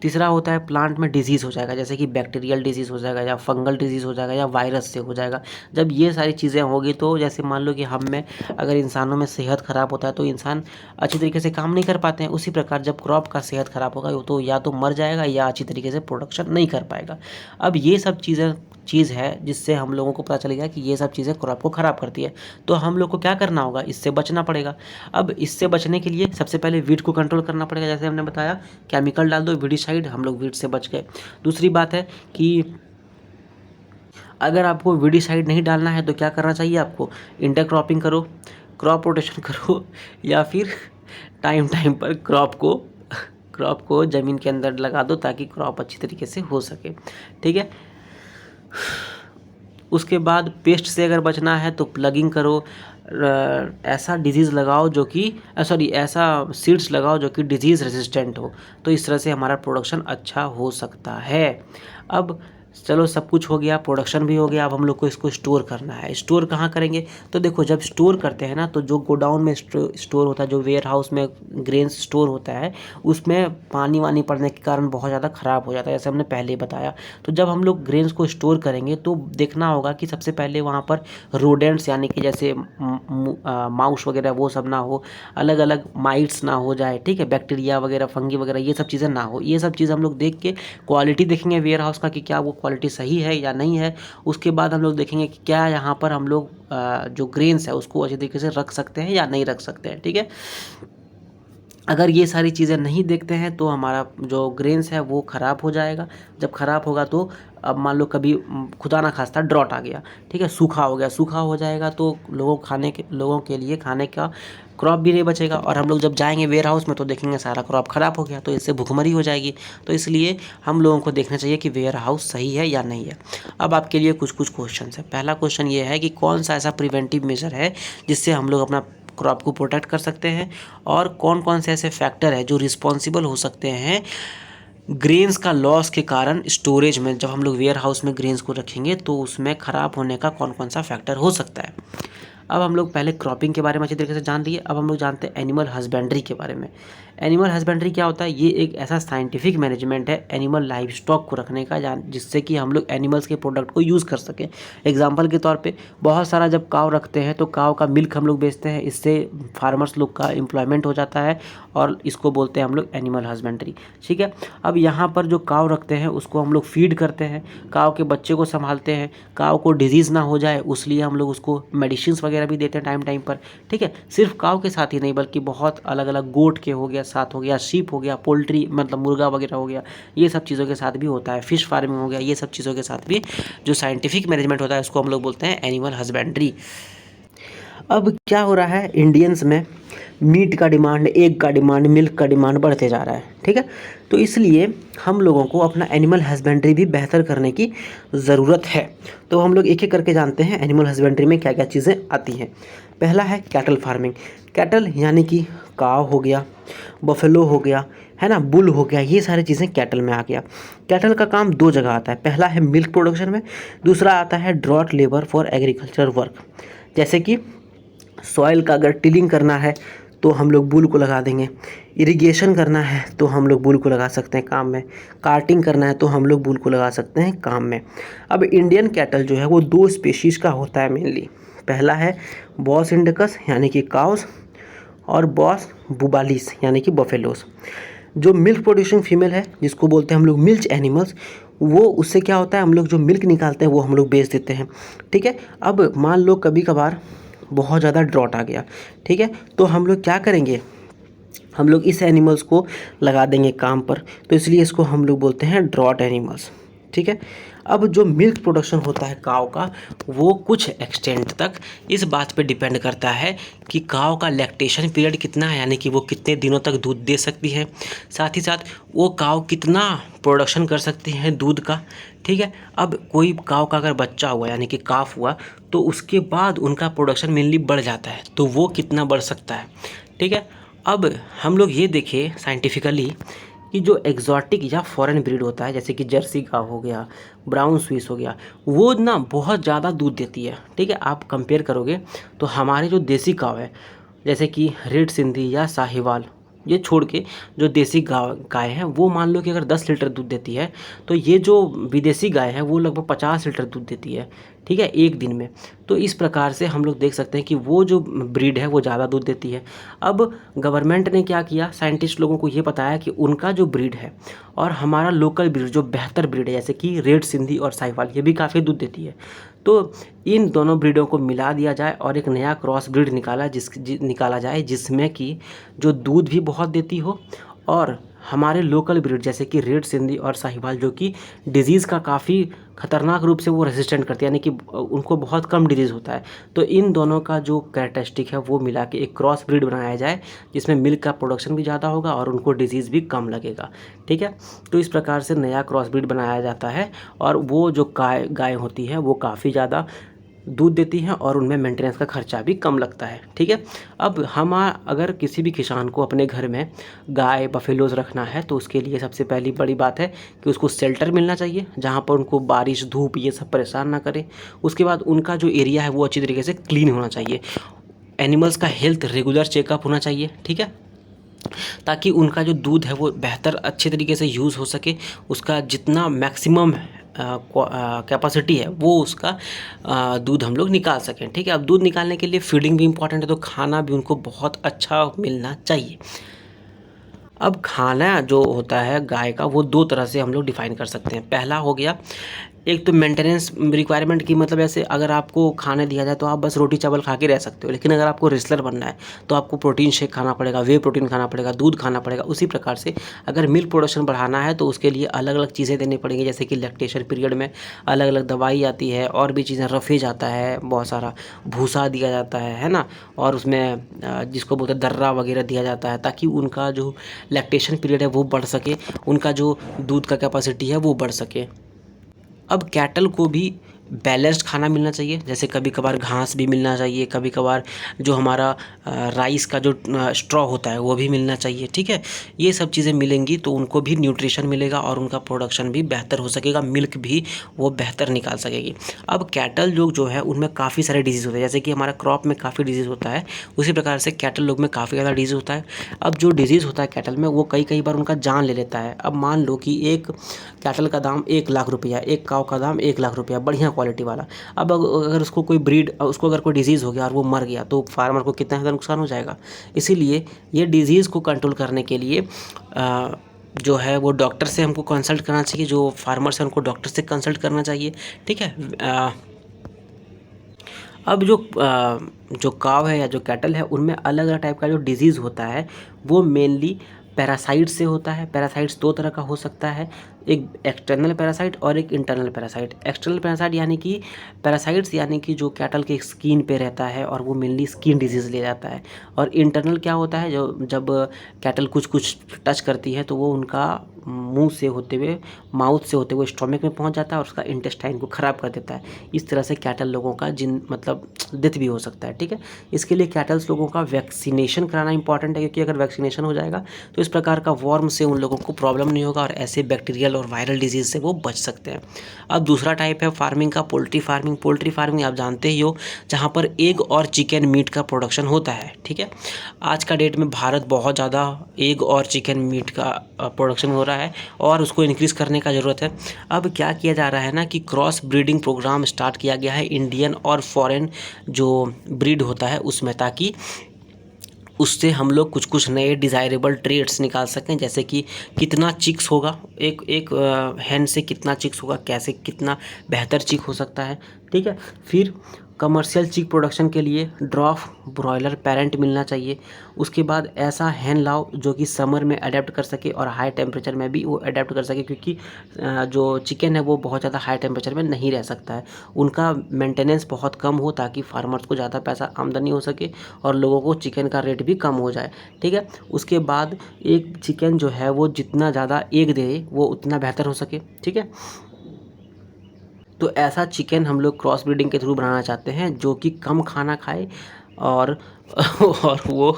तीसरा होता है प्लांट में डिजीज़ हो जाएगा, जैसे कि बैक्टीरियल डिजीज़ हो जाएगा या फंगल डिजीज़ हो जाएगा या वायरस से हो जाएगा। जब ये सारी चीज़ें होगी तो जैसे मान लो कि हम में अगर इंसानों में सेहत ख़राब होता है तो इंसान अच्छी तरीके से काम नहीं कर पाते हैं, उसी प्रकार जब क्रॉप का सेहत ख़राब होगा तो या तो मर जाएगा या अच्छी तरीके से प्रोडक्शन नहीं कर पाएगा। अब ये सब चीज़ है जिससे हम लोगों को पता चलेगा कि ये सब चीज़ें क्रॉप को ख़राब करती है, तो हम लोग को क्या करना होगा, इससे बचना पड़ेगा। अब इससे बचने के लिए सबसे पहले वीड को कंट्रोल करना पड़ेगा, जैसे हमने बताया केमिकल डाल दो वीडिसाइड, हम लोग वीड से बच गए। दूसरी बात है कि अगर आपको वीडिसाइड नहीं डालना है तो क्या करना चाहिए आपको, इंटरक्रॉपिंग करो, क्रॉप रोटेशन करो, या फिर टाइम पर क्रॉप को ज़मीन के अंदर लगा दो ताकि क्रॉप अच्छी तरीके से हो सके, ठीक है। उसके बाद पेस्ट से अगर बचना है तो प्लगिंग करो, ऐसा डिजीज़ लगाओ जो कि ऐसा सीड्स लगाओ जो कि डिजीज़ रेजिस्टेंट हो, तो इस तरह से हमारा प्रोडक्शन अच्छा हो सकता है। अब चलो सब कुछ हो गया, प्रोडक्शन भी हो गया, अब हम लोग को इसको स्टोर करना है। स्टोर कहाँ करेंगे? तो देखो जब स्टोर करते हैं ना, तो जो गोडाउन में स्टोर होता है, जो वेयर हाउस में ग्रेन्स स्टोर होता है, उसमें पानी वानी पड़ने के कारण बहुत ज़्यादा ख़राब हो जाता है, जैसे हमने पहले ही बताया। तो जब हम लोग ग्रेन्स को स्टोर करेंगे तो देखना होगा कि सबसे पहले वहाँ पर रोडेंट्स यानी कि जैसे माउस वगैरह वो सब ना हो, अलग अलग माइट्स ना हो जाए, ठीक है, बैक्टीरिया वगैरह, फंगी वगैरह, ये सब चीज़ें ना हो। ये सब चीज़ हम लोग देख के क्वालिटी देखेंगे वेयर हाउस का कि क्या वो क्वालिटी सही है या नहीं है। उसके बाद हम लोग देखेंगे कि क्या यहाँ पर हम लोग जो ग्रेन्स है उसको अच्छी तरीके से रख सकते हैं या नहीं रख सकते हैं, ठीक है। अगर ये सारी चीज़ें नहीं देखते हैं तो हमारा जो ग्रेन्स है वो ख़राब हो जाएगा। जब ख़राब होगा तो अब मान लो कभी खुदा ना खास्ता ड्रॉट आ गया, ठीक है, सूखा हो गया, सूखा हो जाएगा तो लोगों के लिए खाने का क्रॉप भी नहीं बचेगा, और हम लोग जब जाएंगे वेयर हाउस में तो देखेंगे सारा क्रॉप ख़राब हो गया, तो इससे भुखमरी हो जाएगी। तो इसलिए हम लोगों को देखना चाहिए कि वेयर हाउस सही है या नहीं है। अब आपके लिए कुछ कुछ क्वेश्चन है। पहला क्वेश्चन ये है कि कौन सा ऐसा प्रिवेंटिव मेजर है जिससे हम लोग अपना क्रॉप को प्रोटेक्ट कर सकते हैं, और कौन कौन से ऐसे फैक्टर है जो रिस्पॉन्सिबल हो सकते हैं ग्रेन्स का लॉस के कारण स्टोरेज में। जब हम लोग वेयर हाउस में ग्रेन्स को रखेंगे तो उसमें ख़राब होने का कौन कौन सा फैक्टर हो सकता है। अब हम लोग पहले क्रॉपिंग के बारे में अच्छी तरीके से जान लिए। अब हम लोग जानते हैं एनिमल हस्बेंड्री के बारे में। एनिमल हस्बेंड्री क्या होता है? ये एक ऐसा साइंटिफिक मैनेजमेंट है एनिमल लाइफ स्टॉक को रखने का, जिससे कि हम लोग एनिमल्स के प्रोडक्ट को यूज़ कर सकें। एग्जाम्पल के तौर पे बहुत सारा जब काव रखते हैं तो काव का मिल्क हम लोग बेचते हैं, इससे फार्मर्स लोग का एम्प्लॉयमेंट हो जाता है, और इसको बोलते हैं हम लोग एनिमल हस्बेंड्री, ठीक है। अब यहाँ पर जो काव रखते हैं उसको हम लोग फीड करते हैं, काव के बच्चे को संभालते हैं, काव को डिजीज़ ना हो जाए उसलिए हम लोग उसको मेडिसिन्स वगैरह भी देते हैं टाइम टाइम पर, ठीक है। सिर्फ काव के साथ ही नहीं बल्कि बहुत अलग अलग गोट के हो गया, साथ हो गया शीप हो गया, पोल्ट्री मतलब मुर्गा वगैरह हो गया, ये सब चीज़ों के साथ भी होता है, फिश फार्मिंग हो गया, ये सब चीज़ों के साथ भी जो साइंटिफिक मैनेजमेंट होता है उसको हम लोग बोलते हैं एनिमल हस्बेंड्री। अब क्या हो रहा है, इंडियंस में मीट का डिमांड, एग का डिमांड, मिल्क का डिमांड बढ़ते जा रहा है, ठीक है। तो इसलिए हम लोगों को अपना एनिमल हस्बेंड्री भी बेहतर करने की ज़रूरत है। तो हम लोग एक एक करके जानते हैं एनिमल हस्बेंड्री में क्या क्या चीज़ें आती हैं। पहला है कैटल फार्मिंग। कैटल यानी कि काव हो गया, बफेलो हो गया, है ना, बुल हो गया, ये सारी चीज़ें कैटल में आ गया। कैटल का काम दो जगह आता है, पहला है मिल्क प्रोडक्शन में, दूसरा आता है drought labour for agriculture work. जैसे कि सॉइल का अगर टिलिंग करना है तो हम लोग बुल को लगा देंगे, इरिगेशन करना है तो हम लोग बुल को लगा सकते हैं काम में, कार्टिंग करना है तो हम लोग बुल को लगा सकते हैं काम में। अब इंडियन कैटल जो है वो दो स्पेशीज़ का होता है मेनली। पहला है बॉस इंडिकस यानी कि काउस, और बॉस बुबालिस यानी कि बफेलोस। जो मिल्क प्रोड्यूसिंग फीमेल है जिसको बोलते हैं हम लोग मिल्च एनिमल्स, वो उससे क्या होता है, हम लोग जो मिल्क निकालते हैं वो हम लोग बेच देते हैं, ठीक है। अब मान लो कभी कभार बहुत ज़्यादा ड्रॉट आ गया, ठीक है, तो हम लोग क्या करेंगे, हम लोग इस एनिमल्स को लगा देंगे काम पर, तो इसलिए इसको हम लोग बोलते हैं ड्रॉट एनिमल्स, ठीक है। अब जो मिल्क प्रोडक्शन होता है काव का, वो कुछ एक्सटेंट तक इस बात पे डिपेंड करता है कि काव का लैक्टेशन पीरियड कितना है, यानी कि वो कितने दिनों तक दूध दे सकती है, साथ ही साथ वो काव कितना प्रोडक्शन कर सकती है दूध का, ठीक है। अब कोई काव का अगर बच्चा हुआ यानी कि काफ हुआ तो उसके बाद उनका प्रोडक्शन मेनली बढ़ जाता है, तो वो कितना बढ़ सकता है, ठीक है। अब हम लोग ये देखें साइंटिफिकली कि जो एग्जॉटिक या फॉरेन ब्रीड होता है, जैसे कि जर्सी गाय हो गया, ब्राउन स्विस हो गया, वो ना बहुत ज़्यादा दूध देती है, ठीक है। आप कंपेयर करोगे तो हमारे जो देसी गाय है जैसे कि रेड सिंधी या साहिवाल, ये छोड़ के जो देसी गाय है वो मान लो कि अगर 10 लीटर दूध देती है, तो ये जो विदेशी गाय है वो लगभग 50 लीटर दूध देती है, ठीक है, एक दिन में। तो इस प्रकार से हम लोग देख सकते हैं कि वो जो ब्रीड है वो ज़्यादा दूध देती है। अब गवर्नमेंट ने क्या किया, साइंटिस्ट लोगों को ये बताया कि उनका जो ब्रीड है और हमारा लोकल ब्रीड जो बेहतर ब्रीड है, जैसे कि रेड सिंधी और साहिवाल, ये भी काफ़ी दूध देती है, तो इन दोनों ब्रीडों को मिला दिया जाए और एक नया क्रॉस ब्रीड निकाला जाए जिसमें कि जो दूध भी बहुत देती हो, और हमारे लोकल ब्रीड जैसे कि रेड सिंधी और साहिवाल जो कि डिजीज़ का काफ़ी खतरनाक रूप से वो रेजिस्टेंट करती है, यानी कि उनको बहुत कम डिजीज़ होता है। तो इन दोनों का जो कैरेक्टरिस्टिक है वो मिला के एक क्रॉस ब्रीड बनाया जाए जिसमें मिल्क का प्रोडक्शन भी ज़्यादा होगा और उनको डिजीज़ भी कम लगेगा, ठीक है। तो इस प्रकार से नया क्रॉस ब्रीड बनाया जाता है और वो जो गाय होती है वो काफ़ी ज़्यादा दूध देती हैं और उनमें मेंटेनेंस का खर्चा भी कम लगता है। ठीक है, अब हम अगर किसी भी किसान को अपने घर में गाय बफेलोज़ रखना है तो उसके लिए सबसे पहली बड़ी बात है कि उसको शेल्टर मिलना चाहिए जहाँ पर उनको बारिश धूप ये सब परेशान ना करे। उसके बाद उनका जो एरिया है वो अच्छी तरीके से क्लीन होना चाहिए। एनिमल्स का हेल्थ रेगुलर चेकअप होना चाहिए। ठीक है, ताकि उनका जो दूध है वो बेहतर अच्छे तरीके से यूज़ हो सके, उसका जितना मैक्सिमम कैपेसिटी है वो उसका दूध हम लोग निकाल सकें। ठीक है, अब दूध निकालने के लिए फीडिंग भी इम्पॉर्टेंट है, तो खाना भी उनको बहुत अच्छा मिलना चाहिए। अब खाना जो होता है गाय का वो दो तरह से हम लोग डिफ़ाइन कर सकते हैं। पहला हो गया, एक तो मेंटेनेंस रिक्वायरमेंट की, मतलब ऐसे अगर आपको खाने दिया जाए तो आप बस रोटी चावल खा के रह सकते हो, लेकिन अगर आपको रेसलर बनना है तो आपको प्रोटीन शेक खाना पड़ेगा, वे प्रोटीन खाना पड़ेगा, दूध खाना पड़ेगा। उसी प्रकार से अगर मिल्क प्रोडक्शन बढ़ाना है तो उसके लिए अलग अलग चीज़ें देनी पड़ेंगी, जैसे कि लैक्टेशन पीरियड में अलग अलग दवाई आती है और भी चीज़ें, रफेज आता है, बहुत सारा भूसा दिया जाता है ना, और उसमें जिसको बोलते हैं दर्रा वगैरह दिया जाता है, ताकि उनका जो लैक्टेशन पीरियड है वो बढ़ सके, उनका जो दूध का कैपेसिटी है वो बढ़ सके। अब कैटल को भी बैलेंस्ड खाना मिलना चाहिए, जैसे कभी कभार घास भी मिलना चाहिए, कभी कभार जो हमारा राइस का जो स्ट्रॉ होता है वो भी मिलना चाहिए। ठीक है, ये सब चीज़ें मिलेंगी तो उनको भी न्यूट्रिशन मिलेगा और उनका प्रोडक्शन भी बेहतर हो सकेगा, मिल्क भी वो बेहतर निकाल सकेगी। अब कैटल लोग जो है उनमें काफ़ी सारे डिजीज़ होते हैं, जैसे कि हमारा क्रॉप में काफ़ी डिजीज़ होता है, उसी प्रकार से कैटल लोग में काफ़ी ज़्यादा डिजीज़ होता है। अब जो डिजीज़ होता है कैटल में वो कई बार उनका जान ले लेता है। अब मान लो कि एक कैटल का दाम 1 लाख रुपया, एक काव का दाम 1 लाख रुपया, बढ़िया क्वालिटी वाला। अब अगर उसको कोई ब्रीड, उसको अगर कोई डिजीज़ हो गया और वो मर गया तो फार्मर को कितना ज़्यादा नुकसान हो जाएगा। इसीलिए ये डिजीज़ को कंट्रोल करने के लिए जो है वो डॉक्टर से हमको कंसल्ट करना चाहिए, जो फार्मर्स हैं उनको डॉक्टर से कंसल्ट करना चाहिए। ठीक है, अब जो काव है या जो कैटल है उनमें अलग अलग टाइप का जो डिजीज़ होता है वो मेनली पैरासाइट से होता है। पैरासाइट्स दो तरह का हो सकता है, एक एक्सटर्नल पैरासाइट और एक इंटरनल पैरासाइट। एक्सटर्नल पैरासाइट यानी कि पैरासाइट्स यानी कि जो कैटल के स्किन पे रहता है और वो मेनली स्किन डिजीज़ ले जाता है। और इंटरनल क्या होता है, जो जब कैटल कुछ टच करती है तो वो उनका मुंह से होते हुए, माउथ से होते हुए स्टोमक में पहुंच जाता है और उसका इंटेस्टाइन को ख़राब कर देता है। इस तरह से कैटल लोगों का मतलब डेथ भी हो सकता है। ठीक है, इसके लिए कैटल्स लोगों का वैक्सीनेशन कराना इंपॉर्टेंट है, क्योंकि अगर वैक्सीनेशन हो जाएगा तो इस प्रकार का वॉर्म से उन लोगों को प्रॉब्लम नहीं होगा और ऐसे बैक्टीरियल और वायरल डिजीज़ से वो बच सकते हैं। अब दूसरा टाइप है फार्मिंग का, पोल्ट्री फार्मिंग। पोल्ट्री फार्मिंग आप जानते ही हो, जहाँ पर एग और चिकन मीट का प्रोडक्शन होता है। ठीक है, आज का डेट में भारत बहुत ज़्यादा एग और चिकन मीट का प्रोडक्शन हो रहा है और उसको इंक्रीज़ करने का ज़रूरत है। अब क्या किया जा रहा है ना कि क्रॉस ब्रीडिंग प्रोग्राम स्टार्ट किया गया है इंडियन और फॉरेन जो ब्रीड होता है उसमें, ताकि उससे हम लोग कुछ नए डिज़ायरेबल ट्रेड्स निकाल सकें, जैसे कि कितना चिक्स होगा एक हैन से, कितना चिक्स होगा, कैसे कितना बेहतर चिक हो सकता है। ठीक है, फिर कमर्शियल चिक प्रोडक्शन के लिए ड्रॉप ब्रॉयलर पेरेंट मिलना चाहिए। उसके बाद ऐसा हैन लाओ जो कि समर में अडेप्ट कर सके और हाई टेम्परेचर में भी वो अडेप्ट कर सके, क्योंकि जो चिकन है वो बहुत ज़्यादा हाई टेम्परेचर में नहीं रह सकता है। उनका मेंटेनेंस बहुत कम हो ताकि फार्मर्स को ज़्यादा पैसा आमदनी हो सके और लोगों को चिकन का रेट भी कम हो जाए। ठीक है, उसके बाद एक चिकन जो है वो जितना ज़्यादा एग दे वो उतना बेहतर हो सके। ठीक है, तो ऐसा चिकन हम लोग क्रॉस ब्रीडिंग के थ्रू बनाना चाहते हैं जो कि कम खाना खाए और वो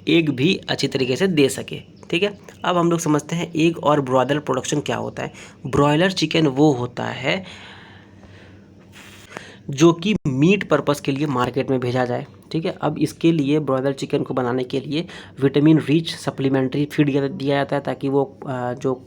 एग भी अच्छी तरीके से दे सके। ठीक है, अब हम लोग समझते हैं एग और ब्रॉयलर प्रोडक्शन क्या होता है। ब्रॉयलर चिकन वो होता है जो कि मीट पर्पस के लिए मार्केट में भेजा जाए। ठीक है, अब इसके लिए ब्रॉयलर चिकन को बनाने के लिए विटामिन रिच सप्लीमेंट्री फीड दिया जाता है, ताकि वो जो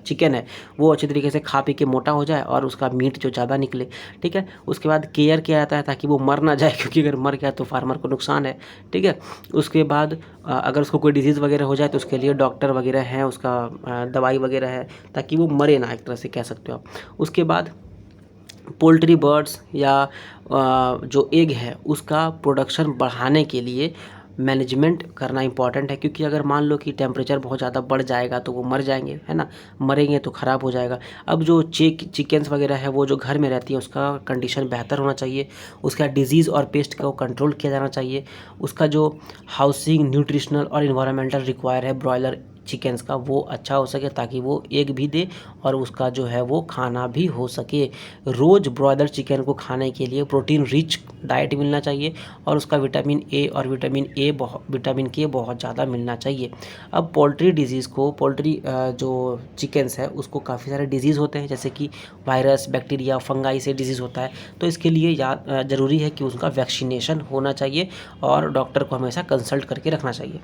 चिकन है वो अच्छी तरीके से खा पी के मोटा हो जाए और उसका मीट जो ज़्यादा निकले। ठीक है, उसके बाद केयर किया जाता है ताकि वो मर ना जाए, क्योंकि अगर मर गया तो फार्मर को नुकसान है। ठीक है, उसके बाद अगर उसको कोई डिजीज़ वगैरह हो जाए तो उसके लिए डॉक्टर वगैरह हैं, उसका दवाई वगैरह है ताकि वो मरे ना, एक तरह से कह सकते हो आप। उसके बाद पोल्ट्री बर्ड्स या जो एग है उसका प्रोडक्शन बढ़ाने के लिए मैनेजमेंट करना इंपॉर्टेंट है, क्योंकि अगर मान लो कि टेम्परेचर बहुत ज़्यादा बढ़ जाएगा तो वो मर जाएंगे, है ना, मरेंगे तो ख़राब हो जाएगा। अब जो चिकन्स वगैरह है वो जो घर में रहती है उसका कंडीशन बेहतर होना चाहिए, उसका डिजीज़ और पेस्ट को कंट्रोल किया जाना चाहिए, उसका जो हाउसिंग, न्यूट्रिशनल और इन्वायरमेंटल रिक्वायर है ब्रॉयलर चिकन्स का वो अच्छा हो सके, ताकि वो एग भी दे और उसका जो है वो खाना भी हो सके। रोज़ ब्रॉयलर चिकन को खाने के लिए प्रोटीन रिच डाइट मिलना चाहिए और उसका विटामिन ए और विटामिन के बहुत ज़्यादा मिलना चाहिए। अब पोल्ट्री डिजीज़ को, पोल्ट्री जो चिकन्स है उसको काफ़ी सारे डिजीज़ होते हैं, जैसे कि वायरस, बैक्टीरिया, फंगाई से डिजीज़ होता है। तो इसके लिए ज़रूरी है कि उसका वैक्सीनेशन होना चाहिए और डॉक्टर को हमेशा कंसल्ट करके रखना चाहिए।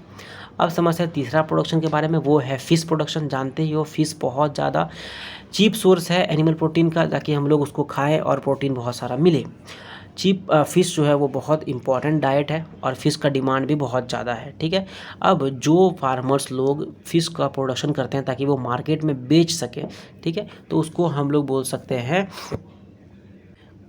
अब समझते हैं तीसरा प्रोडक्शन के बारे में, वो है फ़िश प्रोडक्शन। जानते ही हो फ़िश बहुत ज़्यादा चीप सोर्स है एनिमल प्रोटीन का, ताकि हम लोग उसको खाएं और प्रोटीन बहुत सारा मिले। चीप फ़िश जो है वो बहुत इंपॉर्टेंट डाइट है और फ़िश का डिमांड भी बहुत ज़्यादा है, ठीक है। अब जो फार्मर्स लोग फ़िश का प्रोडक्शन करते हैं ताकि वो मार्केट में बेच सकें, ठीक है, तो उसको हम लोग बोल सकते हैं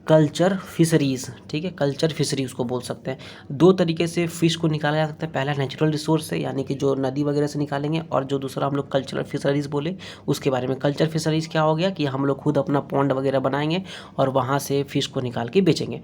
कल्चर फिशरीज़, ठीक है, कल्चर फिशरी उसको बोल सकते हैं। दो तरीके से फ़िश को निकाला जा सकता है, पहला नेचुरल रिसोर्स से, यानी कि जो नदी वगैरह से निकालेंगे, और जो दूसरा हम लोग कल्चरल फिशरीज़ बोले उसके बारे में। कल्चर फिशरीज़ क्या हो गया कि हम लोग खुद अपना पॉन्ड वगैरह बनाएंगे और वहाँ से फ़िश को निकाल के बेचेंगे।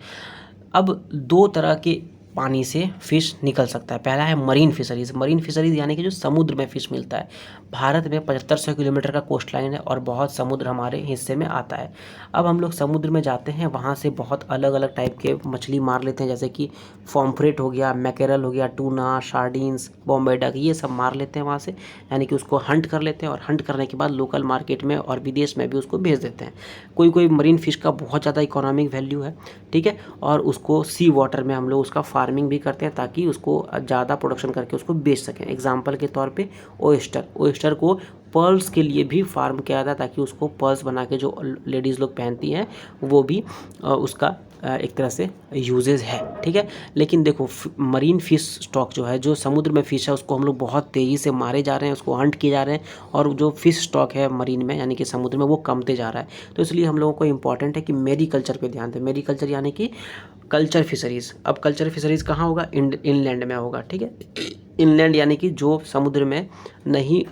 अब दो तरह के पानी से फ़िश निकल सकता है। पहला है मरीन फिशरीज़। मरीन फिशरीज़ यानी कि जो समुद्र में फ़िश मिलता है। भारत में 7500 किलोमीटर का कोस्ट लाइन है और बहुत समुद्र हमारे हिस्से में आता है। अब हम लोग समुद्र में जाते हैं, वहाँ से बहुत अलग अलग टाइप के मछली मार लेते हैं, जैसे कि पॉम्फ्रेट हो गया, मैकेरल हो गया, टूना, सार्डिन्स, बॉम्बे डक, ये सब मार लेते हैं वहाँ से, यानी कि उसको हंट कर लेते हैं और हंट करने के बाद लोकल मार्केट में और विदेश में भी उसको भेज देते हैं। कोई कोई मरीन फ़िश का बहुत ज़्यादा इकोनॉमिक वैल्यू है, ठीक है, और उसको सी वाटर में हम लोग उसका फार्मिंग भी करते हैं ताकि उसको ज़्यादा प्रोडक्शन करके उसको बेच सकें। एग्जांपल के तौर पे ओयस्टर को पर्ल्स के लिए भी फार्म किया जाता है, ताकि उसको पर्ल्स बना के जो लेडीज़ लोग पहनती हैं वो भी उसका एक तरह से यूजेज है, ठीक है। लेकिन देखो मरीन फ़िश स्टॉक जो है, जो समुद्र में फ़िश है, उसको हम लोग बहुत तेज़ी से मारे जा रहे हैं, उसको हंट किए जा रहे हैं, और जो फ़िश स्टॉक है मरीन में यानी कि समुद्र में, वो कमते जा रहा है। तो इसलिए हम लोगों को इम्पॉर्टेंट है कि मेरीकल्चर पे ध्यान दें। मेरीकल्चर यानी कि कल्चर फिशरीज़। अब कल्चर फिशरीज़ कहाँ होगा? इनलैंड में होगा, ठीक है। इनलैंड यानी कि जो समुद्र में नहीं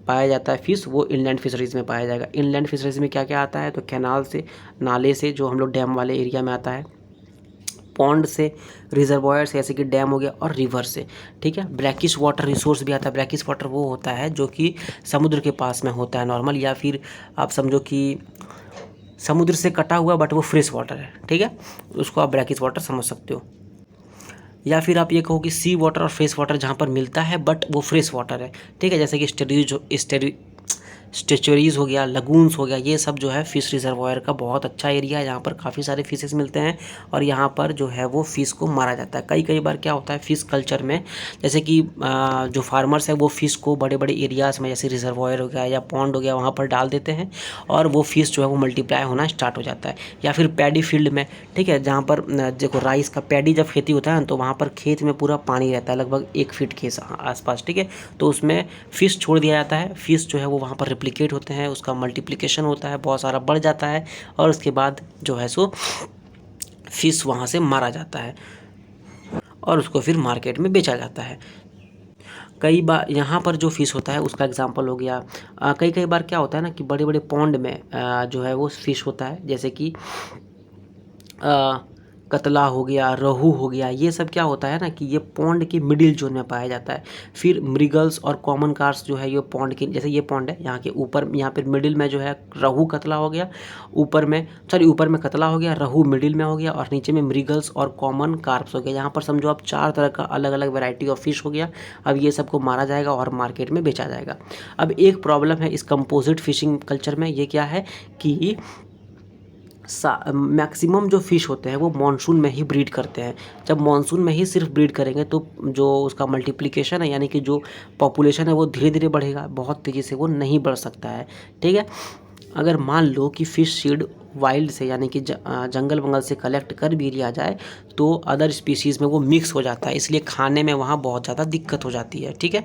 पाया जाता है फ़िश, वो इनलैंड फिशरीज़ में पाया जाएगा। इनलैंड फिशरीज़ में क्या क्या आता है? तो कैनाल से, नाले से, जो हम लोग डैम वाले एरिया में आता है, पॉन्ड से, रिजर्वायर से जैसे कि डैम हो गया, और रिवर से, ठीक है। ब्रैकिश वाटर रिसोर्स भी आता है। ब्रैकिश वाटर वो होता है जो कि समुद्र के पास में होता है नॉर्मल, या फिर आप समझो कि समुद्र से कटा हुआ बट वो फ्रेश वाटर है, ठीक है, उसको आप ब्रैकिश वाटर समझ सकते हो। या फिर आप ये कहो कि सी वाटर और फ्रेश वाटर जहाँ पर मिलता है बट वो फ्रेश वाटर है, ठीक है, जैसे कि स्टेचुरीज हो गया, लगून्स हो गया, ये सब जो है फ़िश रिजर्वायर का बहुत अच्छा एरिया है, यहाँ पर काफ़ी सारे फिशेस मिलते हैं और यहाँ पर जो है वो फ़िश को मारा जाता है। कई बार क्या होता है फ़िश कल्चर में, जैसे कि जो फार्मर्स है वो फ़िश को बड़े बड़े एरियाज़ में, जैसे रिजर्वायर हो गया या पॉन्ड हो गया, वहाँ पर डाल देते हैं और वो फ़िश जो है वो मल्टीप्लाई होना स्टार्ट हो जाता है। या फिर पैडी फील्ड में, ठीक है, जहाँ पर देखो राइस का पैडी जब खेती होता है तो वहाँ पर खेत में पूरा पानी रहता है, लगभग 1 फीट के आसपास, ठीक है, तो उसमें फ़िश छोड़ दिया जाता है। फ़िश जो है वो वहाँ पर रिप्लिकेट होते हैं, उसका मल्टीप्लिकेशन होता है, बहुत सारा बढ़ जाता है, और उसके बाद जो है सो फ़िश वहाँ से मारा जाता है और उसको फिर मार्केट में बेचा जाता है। कई बार यहाँ पर जो फ़िश होता है उसका एग्जांपल हो गया, कई बार क्या होता है ना कि बड़े बड़े पॉन्ड में जो है वो फ़िश होता है, जैसे कि कतला हो गया, रोहू हो गया, ये सब क्या होता है ना कि ये पॉन्ड के मिडिल जोन में पाया जाता है। फिर मृगल्स और कॉमन कार्प्स जो है ये पॉन्ड के, जैसे ये पॉन्ड है यहाँ के ऊपर, यहाँ पर मिडिल में जो है रोहू कतला हो गया, ऊपर में कतला हो गया, रोहू मिडिल में हो गया, और नीचे में मृगल्स और कॉमन कार्प्स हो गया। यहाँ पर समझो आप 4 तरह का अलग अलग वैरायटी ऑफ फिश हो गया। अब ये सबको मारा जाएगा और मार्केट में बेचा जाएगा। अब एक प्रॉब्लम है इस कंपोजिट फिशिंग कल्चर में, ये क्या है कि मैक्सिमम जो फ़िश होते हैं वो मॉनसून में ही ब्रीड करते हैं। जब मॉनसून में ही सिर्फ ब्रीड करेंगे तो जो उसका मल्टीप्लिकेशन है, यानी कि जो पॉपुलेशन है वो धीरे धीरे बढ़ेगा, बहुत तेज़ी से वो नहीं बढ़ सकता है, ठीक है। अगर मान लो कि फ़िश सीड वाइल्ड से, यानी कि जंगल वंगल से कलेक्ट कर भी लिया जाए तो अदर स्पीशीज़ में वो मिक्स हो जाता है, इसलिए खाने में वहाँ बहुत ज़्यादा दिक्कत हो जाती है, ठीक है।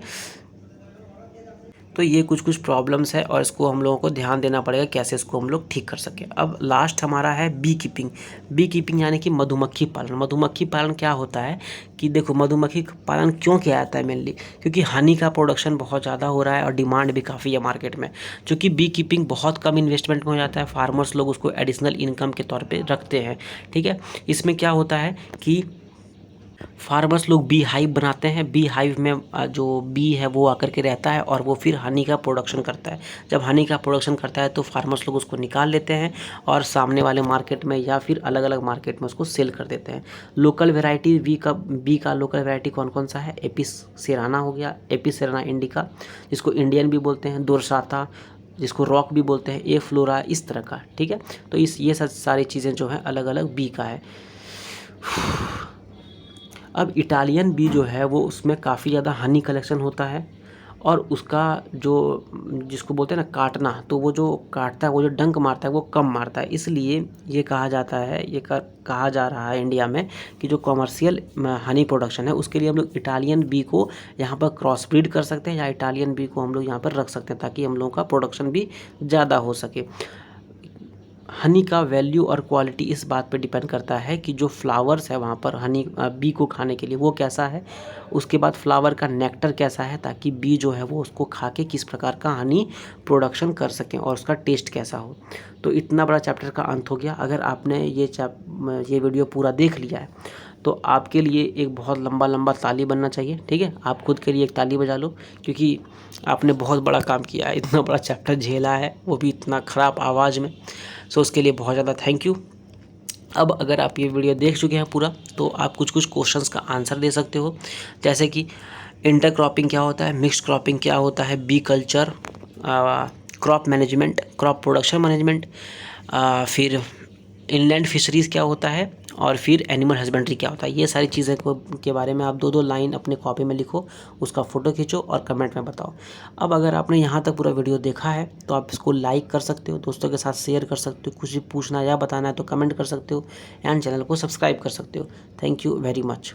तो ये कुछ प्रॉब्लम्स है और इसको हम लोगों को ध्यान देना पड़ेगा कैसे इसको हम लोग ठीक कर सकें। अब लास्ट हमारा है बी कीपिंग यानी कि मधुमक्खी पालन। मधुमक्खी पालन क्या होता है कि देखो, मधुमक्खी पालन क्यों किया जाता है मेनली, क्योंकि हनी का प्रोडक्शन बहुत ज़्यादा हो रहा है और डिमांड भी काफ़ी है मार्केट में। चूँकि बी कीपिंग बहुत कम इन्वेस्टमेंट में हो जाता है, फार्मर्स लोग उसको एडिशनल इनकम के तौर पर रखते हैं, ठीक है। इसमें क्या होता है कि फार्मर्स लोग बी हाइव बनाते हैं। बी हाइव में जो बी है वो आकर के रहता है और वो फिर हनी का प्रोडक्शन करता है। जब हनी का प्रोडक्शन करता है तो फार्मर्स लोग उसको निकाल लेते हैं और सामने वाले मार्केट में या फिर अलग अलग मार्केट में उसको सेल कर देते हैं। लोकल वेराइटी बी का लोकल वेराइटी कौन कौन सा है? एपिस सेराना हो गया, एपिस सेराना इंडिका, जिसको इंडियन भी बोलते हैं, दोरसाता, जिसको रॉक भी बोलते हैं, ए फ्लोरा, इस तरह का। ठीक है, तो ये सारी चीज़ें जो हैं अलग अलग बी का है। अब इटालियन बी जो है वो उसमें काफ़ी ज़्यादा हनी कलेक्शन होता है और उसका जो जिसको बोलते हैं ना काटना, तो वो जो काटता है, वो जो डंक मारता है वो कम मारता है। इसलिए ये कहा जाता है, कहा जा रहा है इंडिया में कि जो कॉमर्शियल हनी प्रोडक्शन है उसके लिए हम लोग इटालियन बी को यहाँ पर क्रॉस ब्रीड कर सकते हैं या इटालियन बी को हम लोग यहाँ पर रख सकते हैं ताकि हम लोगों का प्रोडक्शन भी ज़्यादा हो सके। हनी का वैल्यू और क्वालिटी इस बात पे डिपेंड करता है कि जो फ्लावर्स है वहाँ पर हनी बी को खाने के लिए वो कैसा है, उसके बाद फ्लावर का नेक्टर कैसा है, ताकि बी जो है वो उसको खा के किस प्रकार का हनी प्रोडक्शन कर सकें और उसका टेस्ट कैसा हो। तो इतना बड़ा चैप्टर का अंत हो गया। अगर आपने ये वीडियो पूरा देख लिया है तो आपके लिए एक बहुत लंबा ताली बनना चाहिए। ठीक है, आप खुद के लिए एक ताली बजा लो क्योंकि आपने बहुत बड़ा काम किया है, इतना बड़ा चैप्टर झेला है, वो भी इतना ख़राब आवाज़ में। सो उसके लिए बहुत ज़्यादा थैंक यू। अब अगर आप ये वीडियो देख चुके हैं पूरा तो आप कुछ क्वेश्चंस का आंसर दे सकते हो, जैसे कि इंटर क्रॉपिंग क्या होता है, मिक्स्ड क्रॉपिंग क्या होता है, bee culture, crop management, crop production management, फिर इनलैंड फिशरीज़ क्या होता है और फिर एनिमल हस्बेंड्री क्या होता है। ये सारी चीज़ें के बारे में आप 2-2 लाइन अपने कॉपी में लिखो, उसका फ़ोटो खींचो और कमेंट में बताओ। अब अगर आपने यहाँ तक पूरा वीडियो देखा है तो आप इसको लाइक कर सकते हो, दोस्तों के साथ शेयर कर सकते हो, कुछ भी पूछना या बताना है तो कमेंट कर सकते हो एंड चैनल को सब्सक्राइब कर सकते हो। Thank you very much.